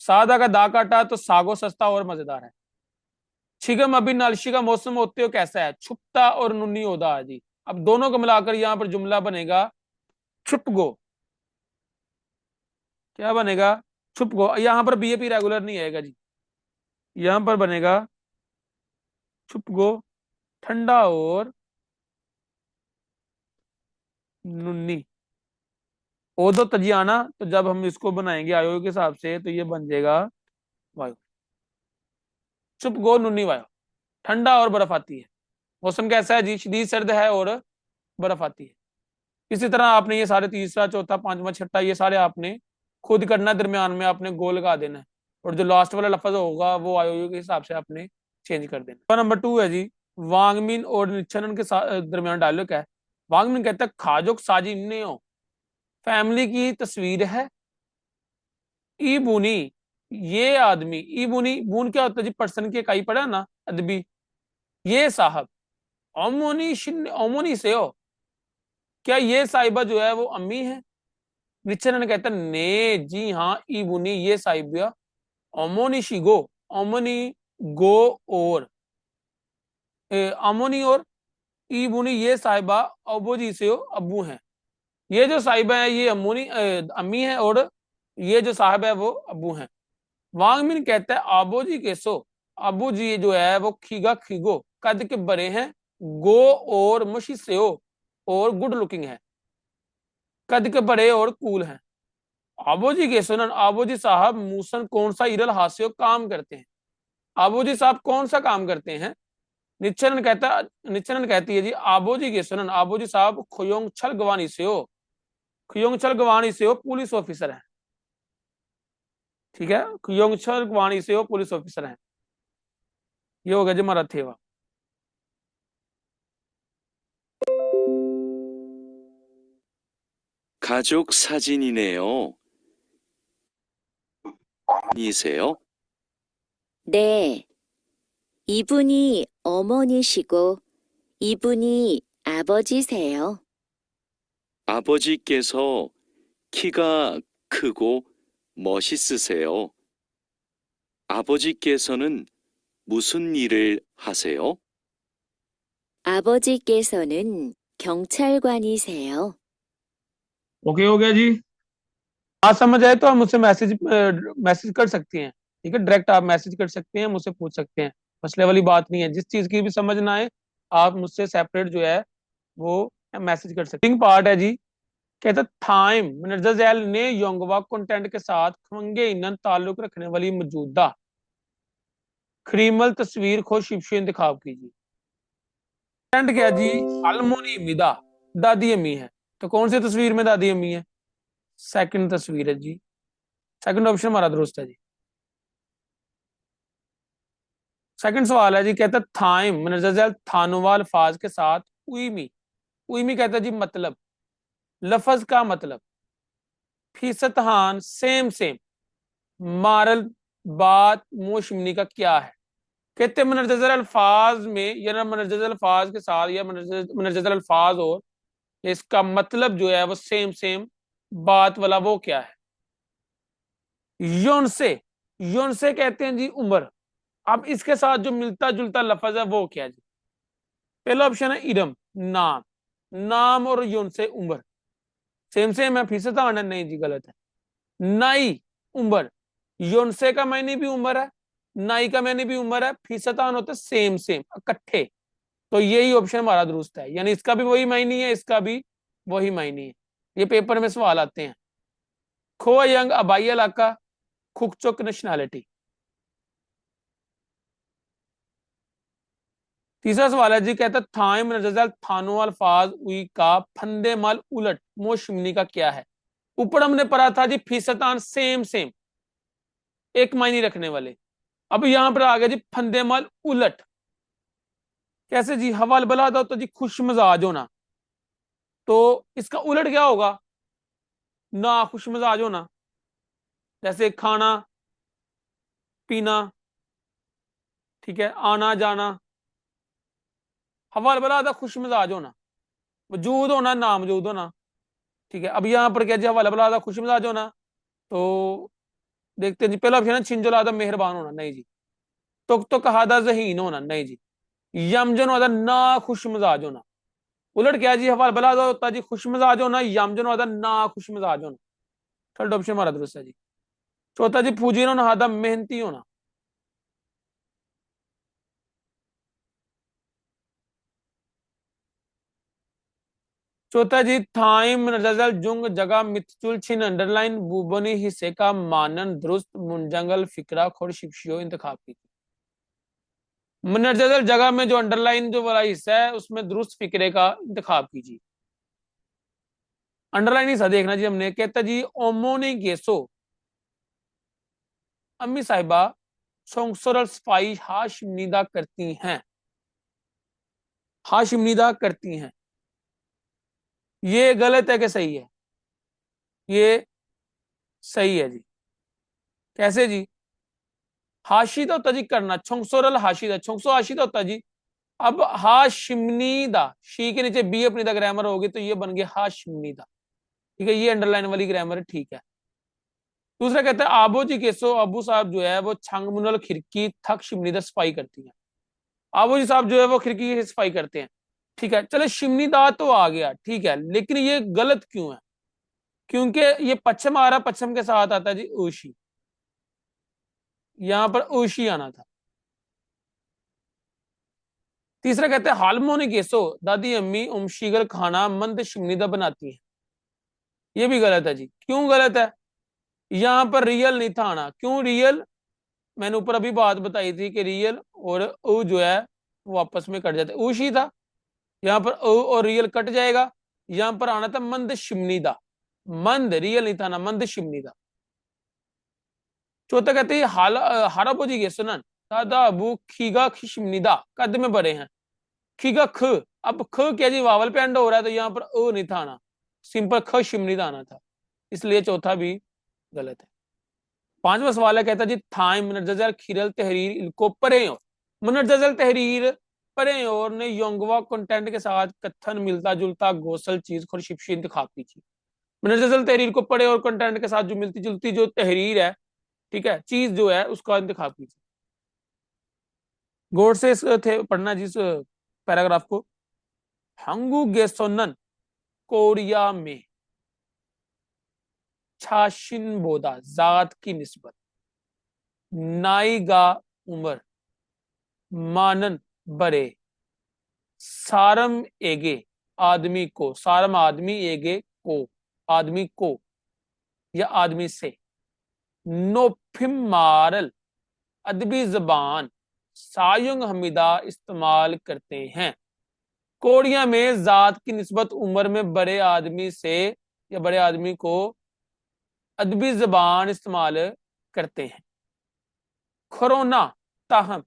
[SPEAKER 1] सादा का दा काटा तो सागो सस्ता और मजेदार है, छिगम अभी नालशी का मौसम होते हो कैसा है, छुपता और नुन्नी होदा है जी। अब दोनों को मिलाकर यहाँ पर जुमला बनेगा छुप गो, क्या बनेगा, छुप गो, यहाँ पर बीएपी रेगुलर नहीं आएगा जी, यहाँ पर बनेगा छुप गो ठंडा और नुन्नी, ओदो तजियाना, तो जब हम इसको बनाएंगे आयो के हिसाब से तो ये बन जाएगा वायु, चुप गो नुन्नी वायु, ठंडा और बर्फ आती है, मौसम कैसा है जी, शदीद सर्द है और बर्फ आती है। इसी तरह आपने ये सारे तीसरा चौथा पांचवा छठा ये सारे आपने खुद करना, दरमियान में आपने गो लगा देना है, और जो लास्ट वाला लफ्ज होगा वो आयो के हिसाब से आपने चेंज कर देना। नंबर 2 है जी, वांगमिन और निच्छनन के दरमियान डायलॉग है। वांगमिन कहता है खाजोक साजी ने हो, फैमिली की तस्वीर है, ई बुनी ये आदमी, ई बुनी बून क्या होता है जी, पर्सन की इकाई पढ़ा ना अदबी, ये साहब, ओमोनी से हो, क्या ये साहिबा जो है वो अम्मी है, निच्चन ने कहता ने जी हाँ, ई बुनी ये साहिबा, ओमोनी शिगो, ओमोनी गो और अमोनी और ई बुनी ये साहिबा अबो जी से हो अबू हैं, ये जो साहिबा है ये अम्मी है और ये जो साहब है वो अबू हैं। वांगमिन कहता है आबो जी के सो, अबू जी जो है वो खीगा खीगो कद के बड़े हैं, गो और मुशी से हो और गुड लुकिंग है, कद के बड़े और कूल हैं। आबो जी के सुनन, आबो जी साहब मूसन कौन सा इरल हास्य काम करते हैं, आबो जी साहब कौन सा काम करते हैं, निच्चरन कहती है जी आबो जी के सुनन, आबो जी साहब खुयोंग छल गवानी से हो, खुयोंग छल गवानी से हो पुलिस ऑफिसर है, ठीक है, खुयोंग छल गवानी से हो पुलिस ऑफिसर है, ये हो गया जी हमारा थेवा।
[SPEAKER 4] 가족 사진이네요. 이세요?
[SPEAKER 5] 네, 이분이 어머니시고 이분이 아버지세요.
[SPEAKER 4] 아버지께서 키가 크고 멋있으세요. 아버지께서는 무슨 일을 하세요?
[SPEAKER 5] 아버지께서는 경찰관이세요.
[SPEAKER 1] ओके हो गया जी, आज समझ आए तो आप मुझसे मैसेज कर सकते हैं, ठीक है, डायरेक्ट आप मैसेज कर सकते हैं, मुझसे पूछ सकते हैं, मसले वाली बात नहीं है, जिस चीज की भी समझ ना आए आप मुझसे सेपरेट जो है वो मैसेज कर सकते हैं। पार्ट है जी, कहता टाइम मनजल ने योंगवा कंटेंट के साथ खवंगे इन ताल्लुक रखने वाली मौजूदा खरीमल तस्वीर खो शिपशो इंतखाब कीजिए। एंड क्या जी, अलमोनी मिदा दादी अम्मी है, तो कौन सी तस्वीर में दादी अम्मी है? सेकंड तस्वीर है जी, सेकंड ऑप्शन हमारा दुरुस्त है जी। सेकंड सवाल है जी, कहता थाइम मनजल थानुवा अल्फाज के साथ उईमी, उईमी कहता है जी मतलब, लफज का मतलब, फीसतहान सेम सेम, मारल बात मोशमनी का क्या है? कहते मनजल अल्फाज में या मनजल अल्फाज के साथ या मनजल अल्फाज और इसका मतलब जो है वो सेम सेम बात वाला, वो क्या है? योनसे, योनसे कहते हैं जी उम्र। अब इसके साथ जो मिलता जुलता लफज है वो क्या जी? पहला ऑप्शन है इरम, नाम, नाम और योनसे उम्र सेम सेम है, फीसद आना नहीं जी, गलत है। नाई उम्र, योनसे का मैंने भी उम्र है, नाई का मैंने भी उम्र है, फीसदान होते सेम सेम इकट्ठे, तो यही ऑप्शन हमारा दुरुस्त है, यानी इसका भी वही मायनी है, इसका भी वही मायनी है। ये पेपर में सवाल आते हैं। खो यंग अबाई इलाका, खुकचुक नेशनैलिटी। तीसरा सवाल है जी, कहता थाइम नजल थानो अल्फाज उई का फंदे मल उलट मोशमनी का क्या है? ऊपर हमने पढ़ा था जी फीसदान सेम सेम, एक मायनी रखने वाले। अब यहां पर आ गया जी फंदे मल उलट, कैसे जी? हवाल बला दो तो जी खुश मिजाज होना, तो इसका उलट क्या होगा? ना खुश मिजाज होना, जैसे खाना पीना, ठीक है, आना जाना। हवाल बला था खुश मिजाज होना, वजूद होना, ना मौजूद होना, ठीक है। अब यहाँ पर क्या जी, हवाला बला था खुश मिजाज होना, तो देखते हैं जी, पहला ऑप्शन है छिंजला था मेहरबान होना, नहीं जी। तो कहादा जहीन होना, नहीं जी। यमजन होता ना खुश मिजाज होना, उलट क्या जी, हवाल बला होता जी खुश मिजाज होना, यमजन होता ना खुश मिजाज होना। थर्ड ऑप्शन हमारा दुरुस्त है जी। चौथा जी फूजीन नहादा मेहनती होना। चौथा जी थाइम नजल जुंग जगह मितचुल छिन अंडरलाइन बुबनी हिस्से का मानन दुरुस्त मुंजंगल फिक्रा खोर शिपशियो इंतखाब की। मुनजल जगह में जो अंडरलाइन जो वाला हिस्सा है उसमें दुरुस्त फिक्रे का इंतखाब कीजिए। अंडरलाइन हिस्सा देखना जी हमने, कहता जी ओमोनी गेसो अम्मी साहिबा सोंगसोरल सफाई हाशमिदा करती हैं, हाशमिदा करती हैं। ये गलत है कि सही है? ये सही है जी। कैसे जी? हाशिदा होता जी करना, छोंगसोरल हाशिदा, छोंगसो हाशिदा होता जी। अब हाशिमनीदा, शी के नीचे बी अपनी दा ग्रामर होगी, तो ये बन गया हाशिमनीदा, ठीक है, ये अंडरलाइन वाली ग्रामर ठीक है। दूसरा कहता है आबो जी केसो, अबू साहब जो है वो छंगमुनल खिड़की थक शिमनीदा सफाई करती है। आबो जी साहब जो है वो खिड़की की सफाई करते हैं, ठीक है। चले शिमनीदा तो आ गया, ठीक है, लेकिन ये गलत क्यों है? क्योंकि ये पश्चिम आ रहा, पश्चिम के साथ आता है जी ओशी, यहां पर ओशी आना था। तीसरा कहते हैं हालमोनी केसो दादी अम्मी उमशीगल खाना मंद शिमनीदा बनाती है। ये भी गलत है जी। क्यों गलत है? यहां पर रियल नहीं था आना। क्यों रियल? मैंने ऊपर अभी बात बताई थी कि रियल और ओ जो है वो आपस में कट जाते, ओशी था, यहाँ पर ओ और रियल कट जाएगा। यहां पर आना था मंद शिमनीदा, मंद रियल नहीं था ना, मंद शिमनीदा। चौथा कहते हैं हाराबोजी के सुनन दादा अबू खीगा खिशमनीदा कद में बड़े हैं, खीगा ख। अब ख क्या जी, वावल पे एंड हो रहा है, तो यहाँ पर ओ नहीं था आना, सिंपल ख शिमनीदा आना था, इसलिए चौथा भी गलत है। पांचवा सवाल है, कहता जी थाइम मुनजल खिरल तहरीर इनको परे हो, मुनजल तहरीर परे और ने योंगवा कंटेंट के साथ कथन मिलता जुलता गोसल चीज खुरशिपशी इंतखाब कीजिए। मुनजल तहरीर को पढ़े और कंटेंट के साथ जो मिलती जुलती जो तहरीर है, ठीक है, चीज जो है उसका इंतखाब कीजिए। गौर से थे पढ़ना जिस पैराग्राफ को। हंगू गेसोनन कोरिया में छाशिन बोदा जात की निस्बत, नाईगा उमर, मानन बरे, सारम एगे आदमी को, सारम आदमी एगे को आदमी को या आदमी से, नोफिम मारल अदबी जबान सायुंग हमीदा इस्तेमाल करते हैं। कोड़िया में जात की निस्बत उम्र में बड़े आदमी से या बड़े आदमी को अदबी जबान इस्तेमाल करते हैं। खरोना ताहम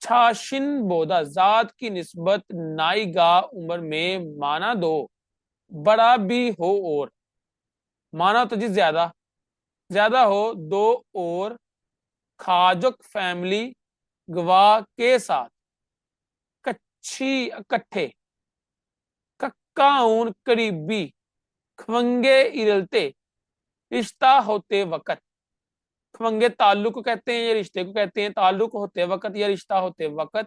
[SPEAKER 1] छाशिन बोदा जात की निस्बत नाइगा उम्र में माना दो बड़ा भी हो और माना तो जी ज्यादा हो दो और खाजुक फैमिली गवाह के साथ कच्ची इकट्ठे कक्काउन करीबी खवंगे इरलते रिश्ता होते वक्त खवंगे ताल्लुक को कहते हैं या रिश्ते को कहते हैं। ताल्लुक होते वक्त या रिश्ता होते वक्त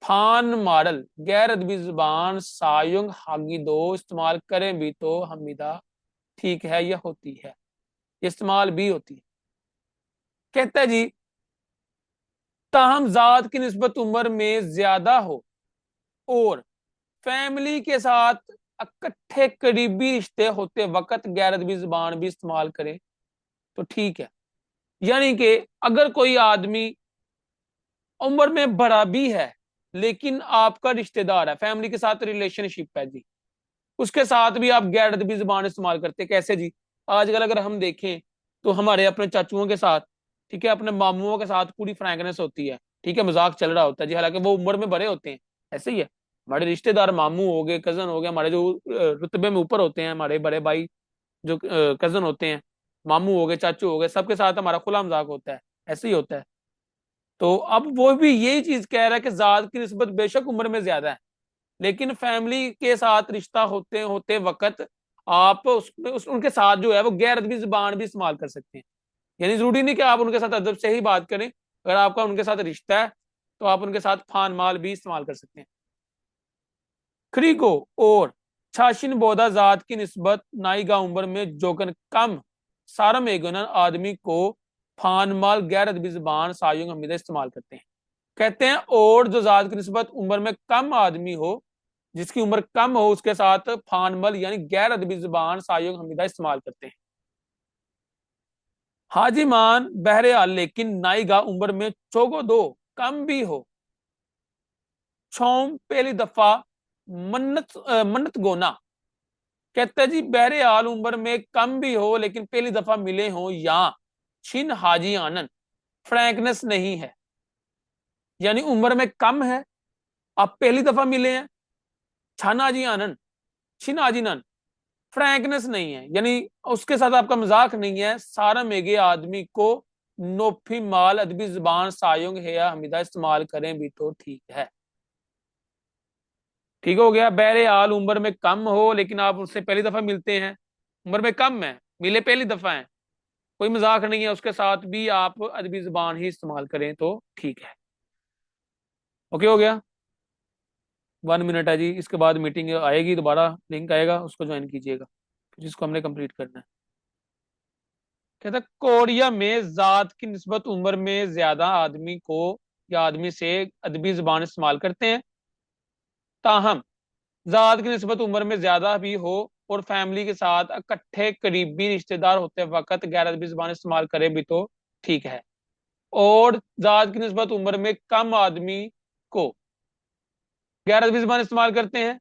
[SPEAKER 1] फान मॉडल गैर अदबी जुबान सायुंग हागी दो इस्तेमाल करें भी तो हमीदा ठीक है या होती है, इस्तेमाल भी होती है। कहता है जी ताहम जात की निस्बत उम्र में ज्यादा हो और फैमिली के साथ इकट्ठे करीबी रिश्ते होते वक्त गैर अदबी जुबान भी इस्तेमाल करें तो ठीक है। यानी कि अगर कोई आदमी उम्र में बड़ा भी है लेकिन आपका रिश्तेदार है, फैमिली के साथ रिलेशनशिप है जी, उसके साथ भी आप गैर अदबी जुबान इस्तेमाल करते। कैसे जी? आजकल अगर हम देखें तो हमारे अपने चाचुओं के साथ, ठीक है, अपने मामुओं के साथ पूरी फ्रैंकनेस होती है, ठीक है, मजाक चल रहा होता है जी, हालांकि वो उम्र में बड़े होते हैं। ऐसे ही है, हमारे रिश्तेदार मामू हो गए, कजन हो गए, हमारे जो रुतबे में ऊपर होते हैं, हमारे बड़े भाई जो कजन होते हैं, मामू हो गए, चाचू हो गए, सबके साथ हमारा खुला मजाक होता है। ऐसे ही होता है। तो अब वो भी यही चीज कह रहा है कि जात की निस्बत बेशक उम्र में ज्यादा है लेकिन फैमिली के साथ रिश्ता होते होते वक्त आप उनके साथ जो है वो गैर अदबी जुबान भी इस्तेमाल कर सकते हैं। यानी जरूरी नहीं कि आप उनके साथ अदब से ही बात करें, अगर आपका उनके साथ रिश्ता है तो आप उनके साथ फान माल भी इस्तेमाल कर सकते हैं। खरीको और छाशिन बोदा जात की निस्बत नाइगा उम्र में जोकन कम सारम एगनन आदमी को फान माल गैर अदबी जुबान सायुंग हमीदा इस्तेमाल करते हैं। कहते हैं और जो जात की निस्बत उम्र में कम आदमी हो, जिसकी उम्र कम हो, उसके साथ फानमल यानी गैर अदबी जुबान सायुग हमीदा इस्तेमाल करते हैं। हाजिमान बहरहाल लेकिन नाइगा उम्र में चोगो दो कम भी हो छोम पहली दफा मन्नत गोना। कहते हैं जी बहरहाल उम्र में कम भी हो लेकिन पहली दफा मिले हो या छिन हाजी आनंद फ्रैंकनेस नहीं है। यानी उम्र में कम है, आप पहली दफा मिले हैं, छाना जी आनंद छिन हाजी नन फ्रैंकनेस नहीं है, यानी उसके साथ आपका मजाक नहीं है। सारा मेगे आदमी को नोफी माल अदबी जुबान सायुंग है या हमीदा इस्तेमाल करें भी तो ठीक है। ठीक हो गया। बहरहाल उम्र में कम हो लेकिन आप उससे पहली दफा मिलते हैं, उम्र में कम है, मिले पहली दफा है, कोई मजाक नहीं है, उसके साथ भी आप अदबी जुबान ही इस्तेमाल करें तो ठीक है। ओके हो गया। 1 मिनट है जी, इसके बाद मीटिंग आएगी, दोबारा लिंक आएगा, उसको ज्वाइन कीजिएगा जिसको हमने कंप्लीट करना है। कहता कोरिया में जात की निस्बत उम्र में ज्यादा आदमी को या आदमी से अदबी जुबान इस्तेमाल करते हैं। ताहम जात की निस्बत उम्र में ज्यादा भी हो और फैमिली के साथ इकट्ठे करीबी रिश्तेदार होते वक्त गैर अदबी जुबान इस्तेमाल करे भी तो ठीक है। और जात की निस्बत उम्र में कम आदमी को गैर अदबी जुबान इस्तेमाल करते हैं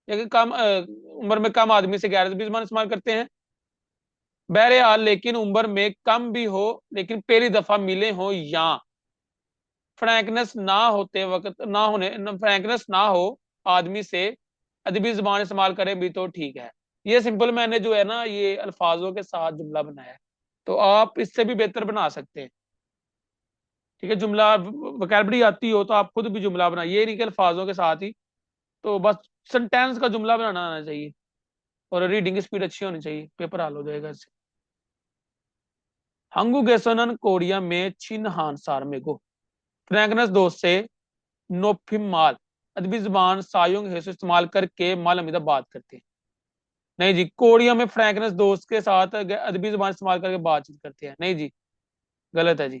[SPEAKER 1] या कि कम उम्र में कम आदमी से गैर अदबी जुबान इस्तेमाल करते हैं। बहरहाल लेकिन उम्र में कम भी हो लेकिन पहली दफा मिले हो या फ्रैंकनेस ना होते वक्त ना होने फ्रैंकनेस ना हो आदमी से अदबी जुबान इस्तेमाल करें भी तो ठीक है। ये सिंपल मैंने जो है ना ये अल्फाजों के साथ जुमला बनाया है, तो आप इससे भी बेहतर बना सकते हैं। ठीक है, जुमला वोकैबुलरी आती हो तो आप खुद भी जुमला बना, ये नहीं कि अल्फाजों के साथ ही, तो बस सेंटेंस का जुमला बनाना आना चाहिए और रीडिंग स्पीड अच्छी होनी चाहिए, पेपर हल हो जाएगा इससे। हंगू गेसोनन कोरिया में छिन हानसार में गो फ्रैंकनेस दोस्त से नोफिम माल अदबी जुबान सायुंग है इस्तेमाल करके माल अमीदा बात करते हैं। नहीं जी, कोरिया में फ्रैंकनेस दोस्त के साथ अदबी जुबान इस्तेमाल करके बातचीत करते हैं, नहीं जी, गलत है जी।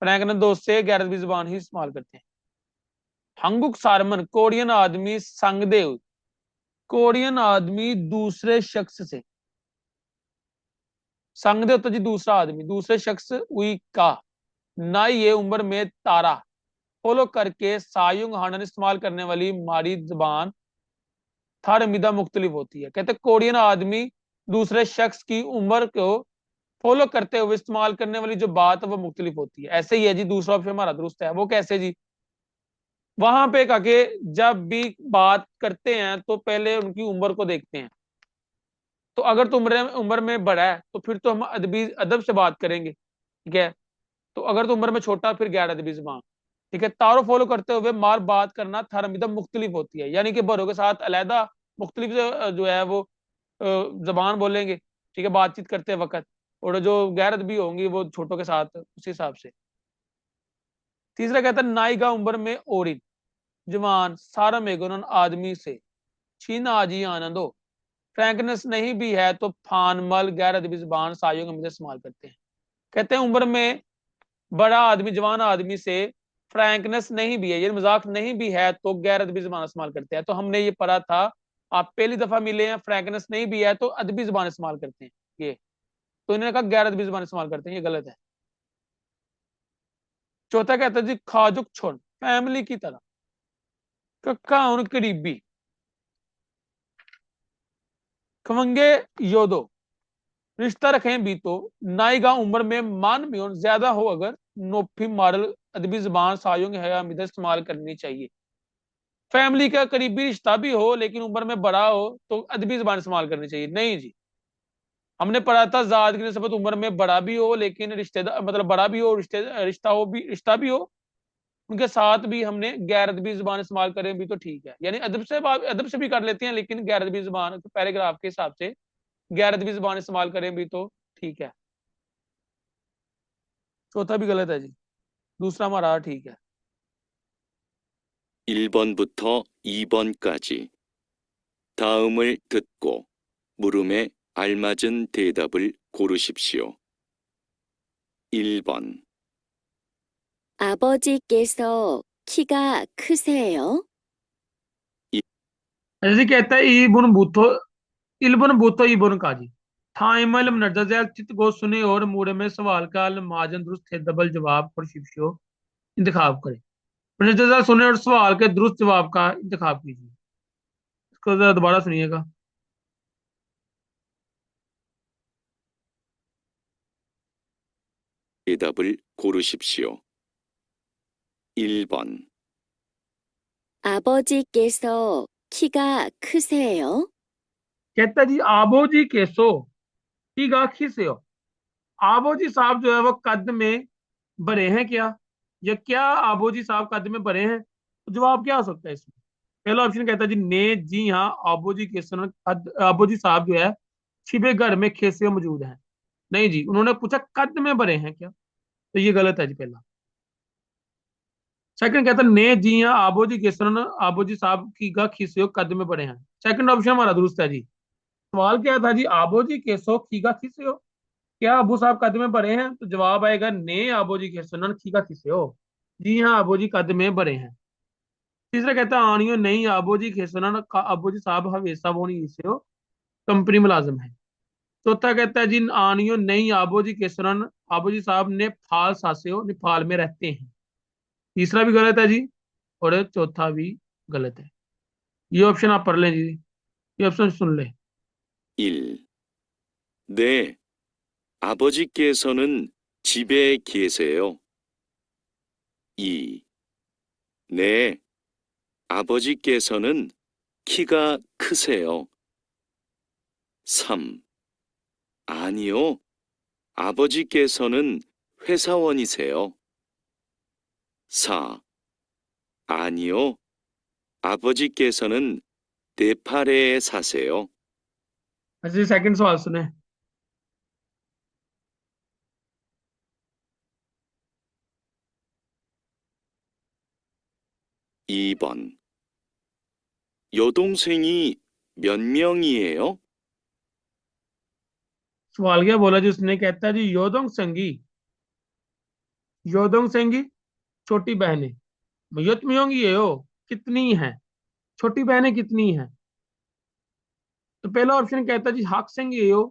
[SPEAKER 1] फ्रैंकनेस दोस्त से गैर अदबी जुबान ही इस्तेमाल करते हैं। हंगुक सारमन कोरियन आदमी संगदे कोरियन आदमी दूसरे शख्स से संगदे होता जी दूसरा आदमी, दूसरे शख्स उई का ना ये उम्र में तारा फॉलो करके सायुंग हानन इस्तेमाल करने वाली मारी जबान थर मिदा मुख्तलिफ होती है। कहते कोरियन आदमी दूसरे शख्स की उम्र को फॉलो करते हुए इस्तेमाल करने वाली जो बात है वो मुख्तलिफ होती है। ऐसे ही है जी, दूसरा ऑप्शन हमारा दुरुस्त है। वो कैसे जी? वहां पे कहा कि जब भी बात करते हैं तो पहले उनकी उम्र को देखते हैं। तो अगर तो उम्र उम्र में बड़ा है तो फिर तो हम अदबी अदब से बात करेंगे, ठीक है। तो अगर तो उम्र में छोटा फिर गैर अदबी जुबान, ठीक है। तारो फॉलो करते हुए मार बात करना थरमिदम मुख्तलिफ होती है, यानी कि बड़ों के साथ अलहदा मुख्तलिफ जो है वो जबान बोलेंगे, ठीक है, बातचीत करते वक्त। और जो गैर अदबी होंगी वो छोटों के साथ उस हिसाब से। तीसरा कहता है नाइगा उम्र में ओरिन जवान सारा मेगन आदमी से छीन आजी आनंद हो। फ्रैंकनेस नहीं भी है तो फानमल गैर अदबी जुबान सायों का इस्तेमाल करते हैं। कहते हैं उम्र में बड़ा आदमी जवान आदमी से फ्रैंकनेस नहीं भी है, ये मजाक नहीं भी है तो गैर अदबी जुबान इस्तेमाल करते हैं। तो हमने ये पढ़ा था, आप पहली दफा मिले हैं, फ्रैंकनेस नहीं भी है तो अदबी जुबान इस्तेमाल करते हैं ये। तो इन्होंने कहा गैर अदबी जुबान इस्तेमाल करते हैं, ये गलत है। चौथा कहता है जी खाजुक छोन फैमिली की तरह कक्का उन करीबी खवंगे योदो रिश्ता रखें भी तो नाइगा उम्र में मान में ज्यादा हो अगर नोफी मॉडल अदबी जबान सायों है हमीदा इस्तेमाल करनी चाहिए। फैमिली का करीबी रिश्ता भी हो लेकिन उम्र में बड़ा हो तो अदबी जबान इस्तेमाल करनी चाहिए, नहीं जी। हमने पढ़ा था जात की निस्बत उम्र में बड़ा भी हो लेकिन रिश्तेदार मतलब बड़ा भी हो रिश्ता भी हो उनके साथ भी हमने गैर अदबी जुबान इस्तेमाल करें भी तो ठीक है। यानी अदब से भी कर लेते हैं लेकिन गैर अदबी जुबान पैराग्राफ के हिसाब से गैर अदबी जुबान इस्तेमाल करें भी तो ठीक है। चौथा भी गलत है जी, दूसरा हमारा ठीक है।
[SPEAKER 4] 1번부터 2번까지 다음을 듣고 물음에 알맞은 대답을 고르십시오. 1번,
[SPEAKER 5] 아버지께서 키가 크세요?
[SPEAKER 1] जैसे कहता है इबन बूथो इल्बन बूथो इबन काजी थाइमल मनजल चित गो सुने और मूड में सवाल का माजन दुरुस्त है डबल जवाब और शिप्शो इंतखाब करें। मनजल सुने और सवाल के दुरुस्त जवाब का इंतखाब कीजिए। इसको जरा दोबारा सुनिएगा।
[SPEAKER 4] 대답을 고르십시오. 1번,
[SPEAKER 5] 아버지께서 키가 크세요?
[SPEAKER 1] कहता जी आबो जी केसो की गाखी से हो। आबो जी साहब जो है वो कद में बड़े हैं क्या, या क्या आबो जी साहब कद में बड़े हैं? तो जवाब क्या हो सकता है इसमें? पहला ऑप्शन कहता है जी ने, जी हाँ आबो जी केसो आबो जी साहब जो है छिपे घर में खेसे मौजूद हैं। नहीं जी, उन्होंने पूछा कद में बड़े हैं क्या, तो ये गलत है जी पहला। सेकंड कहता है ने, जी हाँ आबो जी केसरन आबो जी साहब की गा खिसियो कद में बड़े हैं। सेकंड ऑप्शन हमारा दुरुस्त है जी। सवाल क्या था जी? आबो जी केसो खीगा खिसियो, क्या अबू साहब कद में बड़े हैं? तो जवाब आएगा ने आबो जी केसरन खीगा खिसियो, जी हाँ आबो जी कद में बड़े हैं। तीसरा कहता है आनियो नहीं आबो जी केसरन आबो जी साहब हवेसा बोनी इसे कंपनी मुलाजिम है। चौथा कहता है जी आनियो नहीं आबो जी केसरन आबो जी साहब ने फाल सासे हो नेपाल में रहते हैं। तीसरा भी गलत है जी और चौथा भी गलत है। ये ऑप्शन आप पढ़ लें जी, ये ऑप्शन सुन लें।
[SPEAKER 4] 1. 네, 아버지께서는 집에 계세요. 2. 네, 아버지께서는 키가 크세요. 3. 아니요, 아버지께서는 회사원이세요. 4. 아니요, 아버지께서는 네팔에 사세요.
[SPEAKER 1] अच्छा जी सेकंड सवाल सुने।
[SPEAKER 4] 2번. 여동생이 몇 명이에요?
[SPEAKER 1] सवाल क्या बोला जी उसने? कहता है जी योदोंग सेंगी छोटी बहनें मयत में होंगी ये हो कितनी हैं, छोटी बहनें कितनी हैं? तो पहला ऑप्शन कहता है जी हक सेंगी ये हो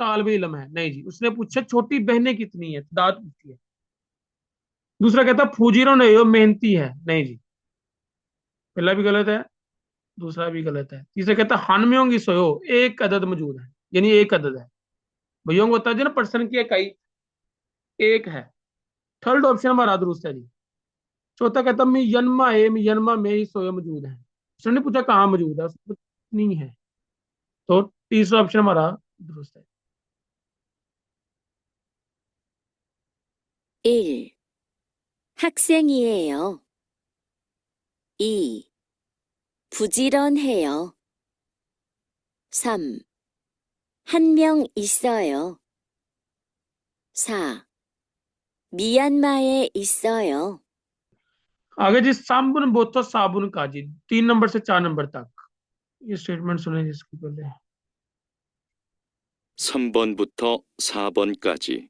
[SPEAKER 1] तालब इलम है। नहीं जी, उसने पूछा छोटी बहनें कितनी है, दाद पूछी है। दूसरा कहता फूजीरो नहीं हो, मेहनती है, नहीं जी, पहला भी गलत है, दूसरा भी गलत है। तीसरा कहता हानम्योंग सोयो, एक अदद मौजूद है, यानी एक अदद है। भैया होता है जो ना पर्सन की इकाई एक है। थर्ड ऑप्शन हमारा दुरुस्त है जी। चौथा कहता मी यनमा में ही सोयो मौजूद है, उसने पूछा कहाँ मौजूद है, उसने नहीं है। तो तीसरा ऑप्शन हमारा दुरुस्त है।
[SPEAKER 5] 1. 학생이에요. 2. 부지런해요. 3. 한 명 있어요. 4. 미얀마에 있어요.
[SPEAKER 1] आगे जी साबुन बोतो साबुन का जी, 3 नंबर से 4 नंबर तक ये स्टेटमेंट सुने जिसकी पहले।
[SPEAKER 4] 3번부터 4번까지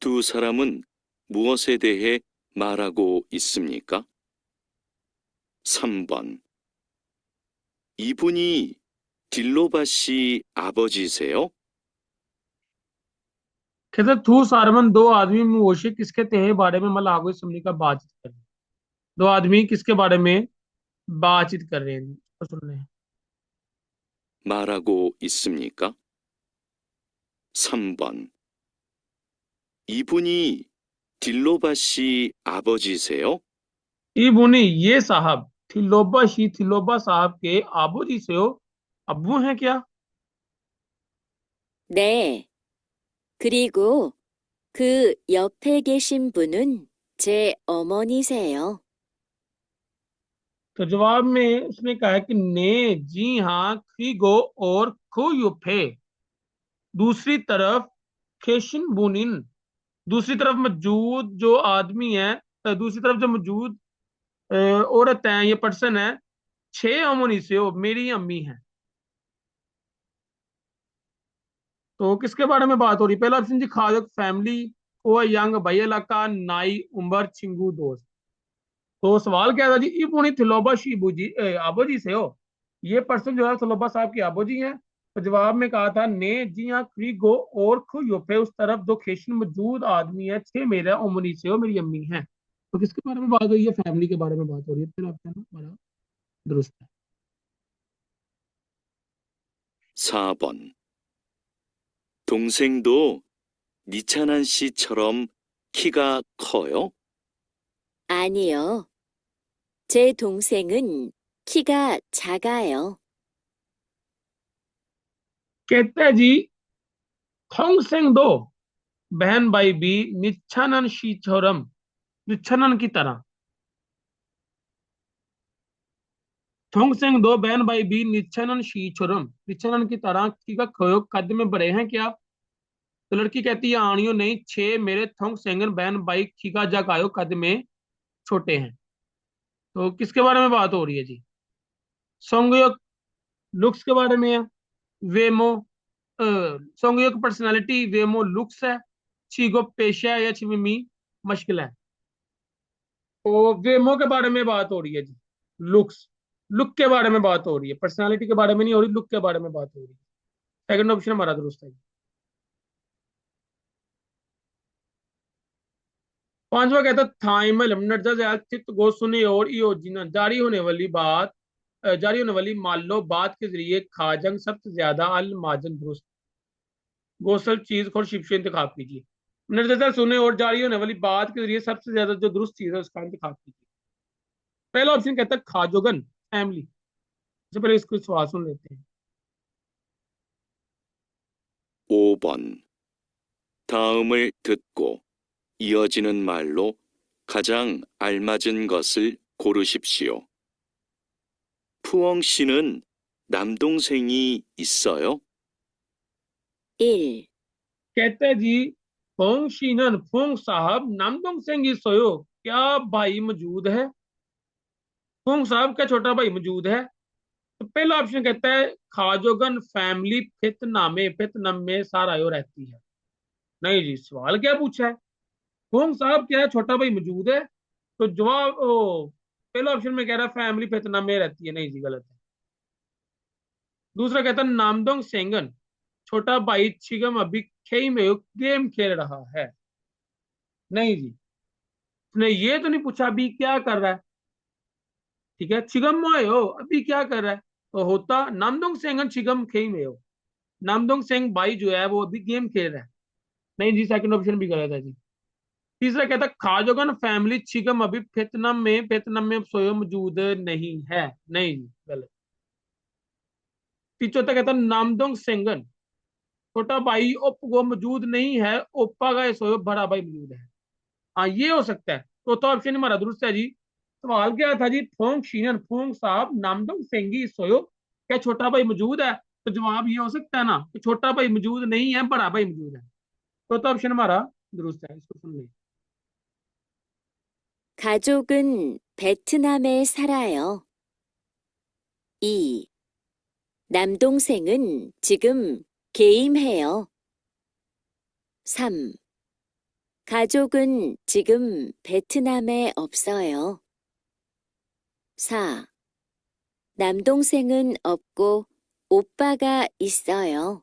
[SPEAKER 4] 두 사람은 무엇에 대해 말하고 있습니까? 3번. 이분이 딜로바 씨 아버지세요?
[SPEAKER 1] कहते थू सारमन दो आदमी मुओशे किसके तेहे बारे में मतलब आगो सुनने का बातचीत कर रहे हैं। दो आदमी किसके बारे में बातचीत कर रहे हैं, तो सुन रहे हैं।
[SPEAKER 4] 말하고 있습니까? 3번. 이분이 딜로바 씨 아버지세요?
[SPEAKER 1] इबुनी ये साहब थिलोबा साहब के आबू जी से हो, अब्बू हैं क्या?
[SPEAKER 5] 네. 그리고 그 옆에 계신 분은 제 어머니세요.
[SPEAKER 1] तो जवाब में उसने कहा कि ने जी हाँ खीगो और खुयुफे, दूसरी तरफ खेशिन बुनिन, दूसरी तरफ मौजूद जो आदमी है, दूसरी तरफ जो मौजूद औरत है, ये पर्सन है, 6 अमोनी से हो, मेरी अम्मी है। तो किसके बारे में बात हो रही? पहला ऑप्शन जी खाजक फैमिली, ओ यंग भाई इलाका नाई उम्र चिंगू दोस्त। तो सवाल क्या था जी, इपुनी थिलोबा शीबू जी आबो जी से हो, ये पर्सन जो है थिलोबा साहब की आबो जी हैं। तो जवाब में कहा था ने जी हाँ क्रीगो और खुयोफे, उस तरफ दो खेशन मौजूद आदमी है, 6 मेरा उमनी से हो, मेरी अम्मी है। तो किसके बारे में बात हो रही है? फैमिली के बारे में बात हो रही है। फिर ऑप्शन हमारा दुरुस्त है।
[SPEAKER 4] 4번. 동생도 니찬한 씨처럼 키가 커요?
[SPEAKER 5] 아니요. 제 동생은 키가 작아요.
[SPEAKER 1] कहते हैं जी थोंगसेंग दो बहन भाई भी निच्छानन शीछोरम, निच्छानन की तरह। थोंगसेंग दो बहन भाई भी निच्छानन शीछोरम, निच्छानन की तरह की का खोयो कद में बड़े हैं क्या? तो लड़की कहती है आणियो नहीं, 6 मेरे थोंगसेंगन बहन भाई खीगा जगायो कद में छोटे हैं। तो किसके बारे में बात हो रही है जी? सोंगयोग लुक्स के बारे में है। वेमो सोंगयोग पर्सनालिटी, वेमो लुक्स है, चीगो पेशा है, या छिमिमी मुश्किल है। तो वेमो के बारे में बात हो रही है जी, लुक्स, लुक के बारे में बात हो रही है, पर्सनालिटी के बारे में नहीं हो रही, लुक के बारे में बात हो रही है। सेकंड ऑप्शन हमारा दुरुस्त है। पांचवा कहता थाइमल चित्त गो सुने और योजना जारी होने वाली बात, जारी होने वाली मान लो बात के जरिए खाजंग सबसे ज्यादा अल माजन दुरुस्त, गोसल चीज और शिप्शे इंतखाब कीजिए। निर्देशक सुने और जारी होने वाली बात के जरिए सबसे ज्यादा जो दुरुस्त चीज है उसका इंतखाब कीजिए। पहला ऑप्शन कहता है खाजोगन फैमिली। सबसे पहले इसको सवाल सुन लेते हैं।
[SPEAKER 4] 5번. 다음을 듣고 이어지는 말로 가장 알맞은 것을 고르십시오. 푸엉 씨는 남동생이 있어요?
[SPEAKER 5] 1.
[SPEAKER 1] कहते हैं जी फोंग शीनन फोंग साहब नामदोंग सेंग सोयो, क्या भाई मौजूद है? फोंग साहब का छोटा भाई मौजूद है। तो पहला ऑप्शन कहता है खाजोगन फैमिली फितनाम में सारायो रहती है। नहीं जी, सवाल क्या पूछा है? फोंग साहब क्या है, छोटा भाई मौजूद है। तो जवाब पहला ऑप्शन में कह रहा है फैमिली फितनाम में रहती है, नहीं जी गलत है। दूसरा कहता है नामदोंग सेंगन छोटा भाई छिगम अभी खेई में गेम खेल रहा है, नहीं जी। उसने ये तो नहीं पूछा अभी क्या कर रहा है, ठीक है, 지금 뭐예요, अभी क्या कर रहा है, तो होता नामदोंग सेंगन 지금 게임해요, नामदोंग सेंग भाई जो है वो अभी गेम खेल रहा है। नहीं जी, सेकंड ऑप्शन भी गलत है जी। तीसरा कहता है खाजोगन फैमिली छिगम अभी वियतनाम में सोयो मौजूद नहीं है, नहीं जी गलत। चौथा कहता है नामदोंग सेंगन छोटा भाई ओप वो मौजूद नहीं है, ओप्पा का ये सोयो बड़ा भाई मौजूद है। हाँ ये हो सकता है, चौथा ऑप्शन हमारा दुरुस्त है जी। सवाल क्या था जी, फोंग शीनन फोंग साहब नामदोंग सेंगी सोयो, क्या छोटा भाई मौजूद है, तो जवाब ये हो सकता है ना कि छोटा भाई मौजूद नहीं है, बड़ा भाई मौजूद है। चौथा ऑप्शन हमारा दुरुस्त है, इसको सुन लें।
[SPEAKER 5] 가족은 베트남에 살아요. 2. 남동생은 지금 게임해요. 3. 가족은 지금 베트남에 없어요. 4. 남동생은 없고 오빠가 있어요.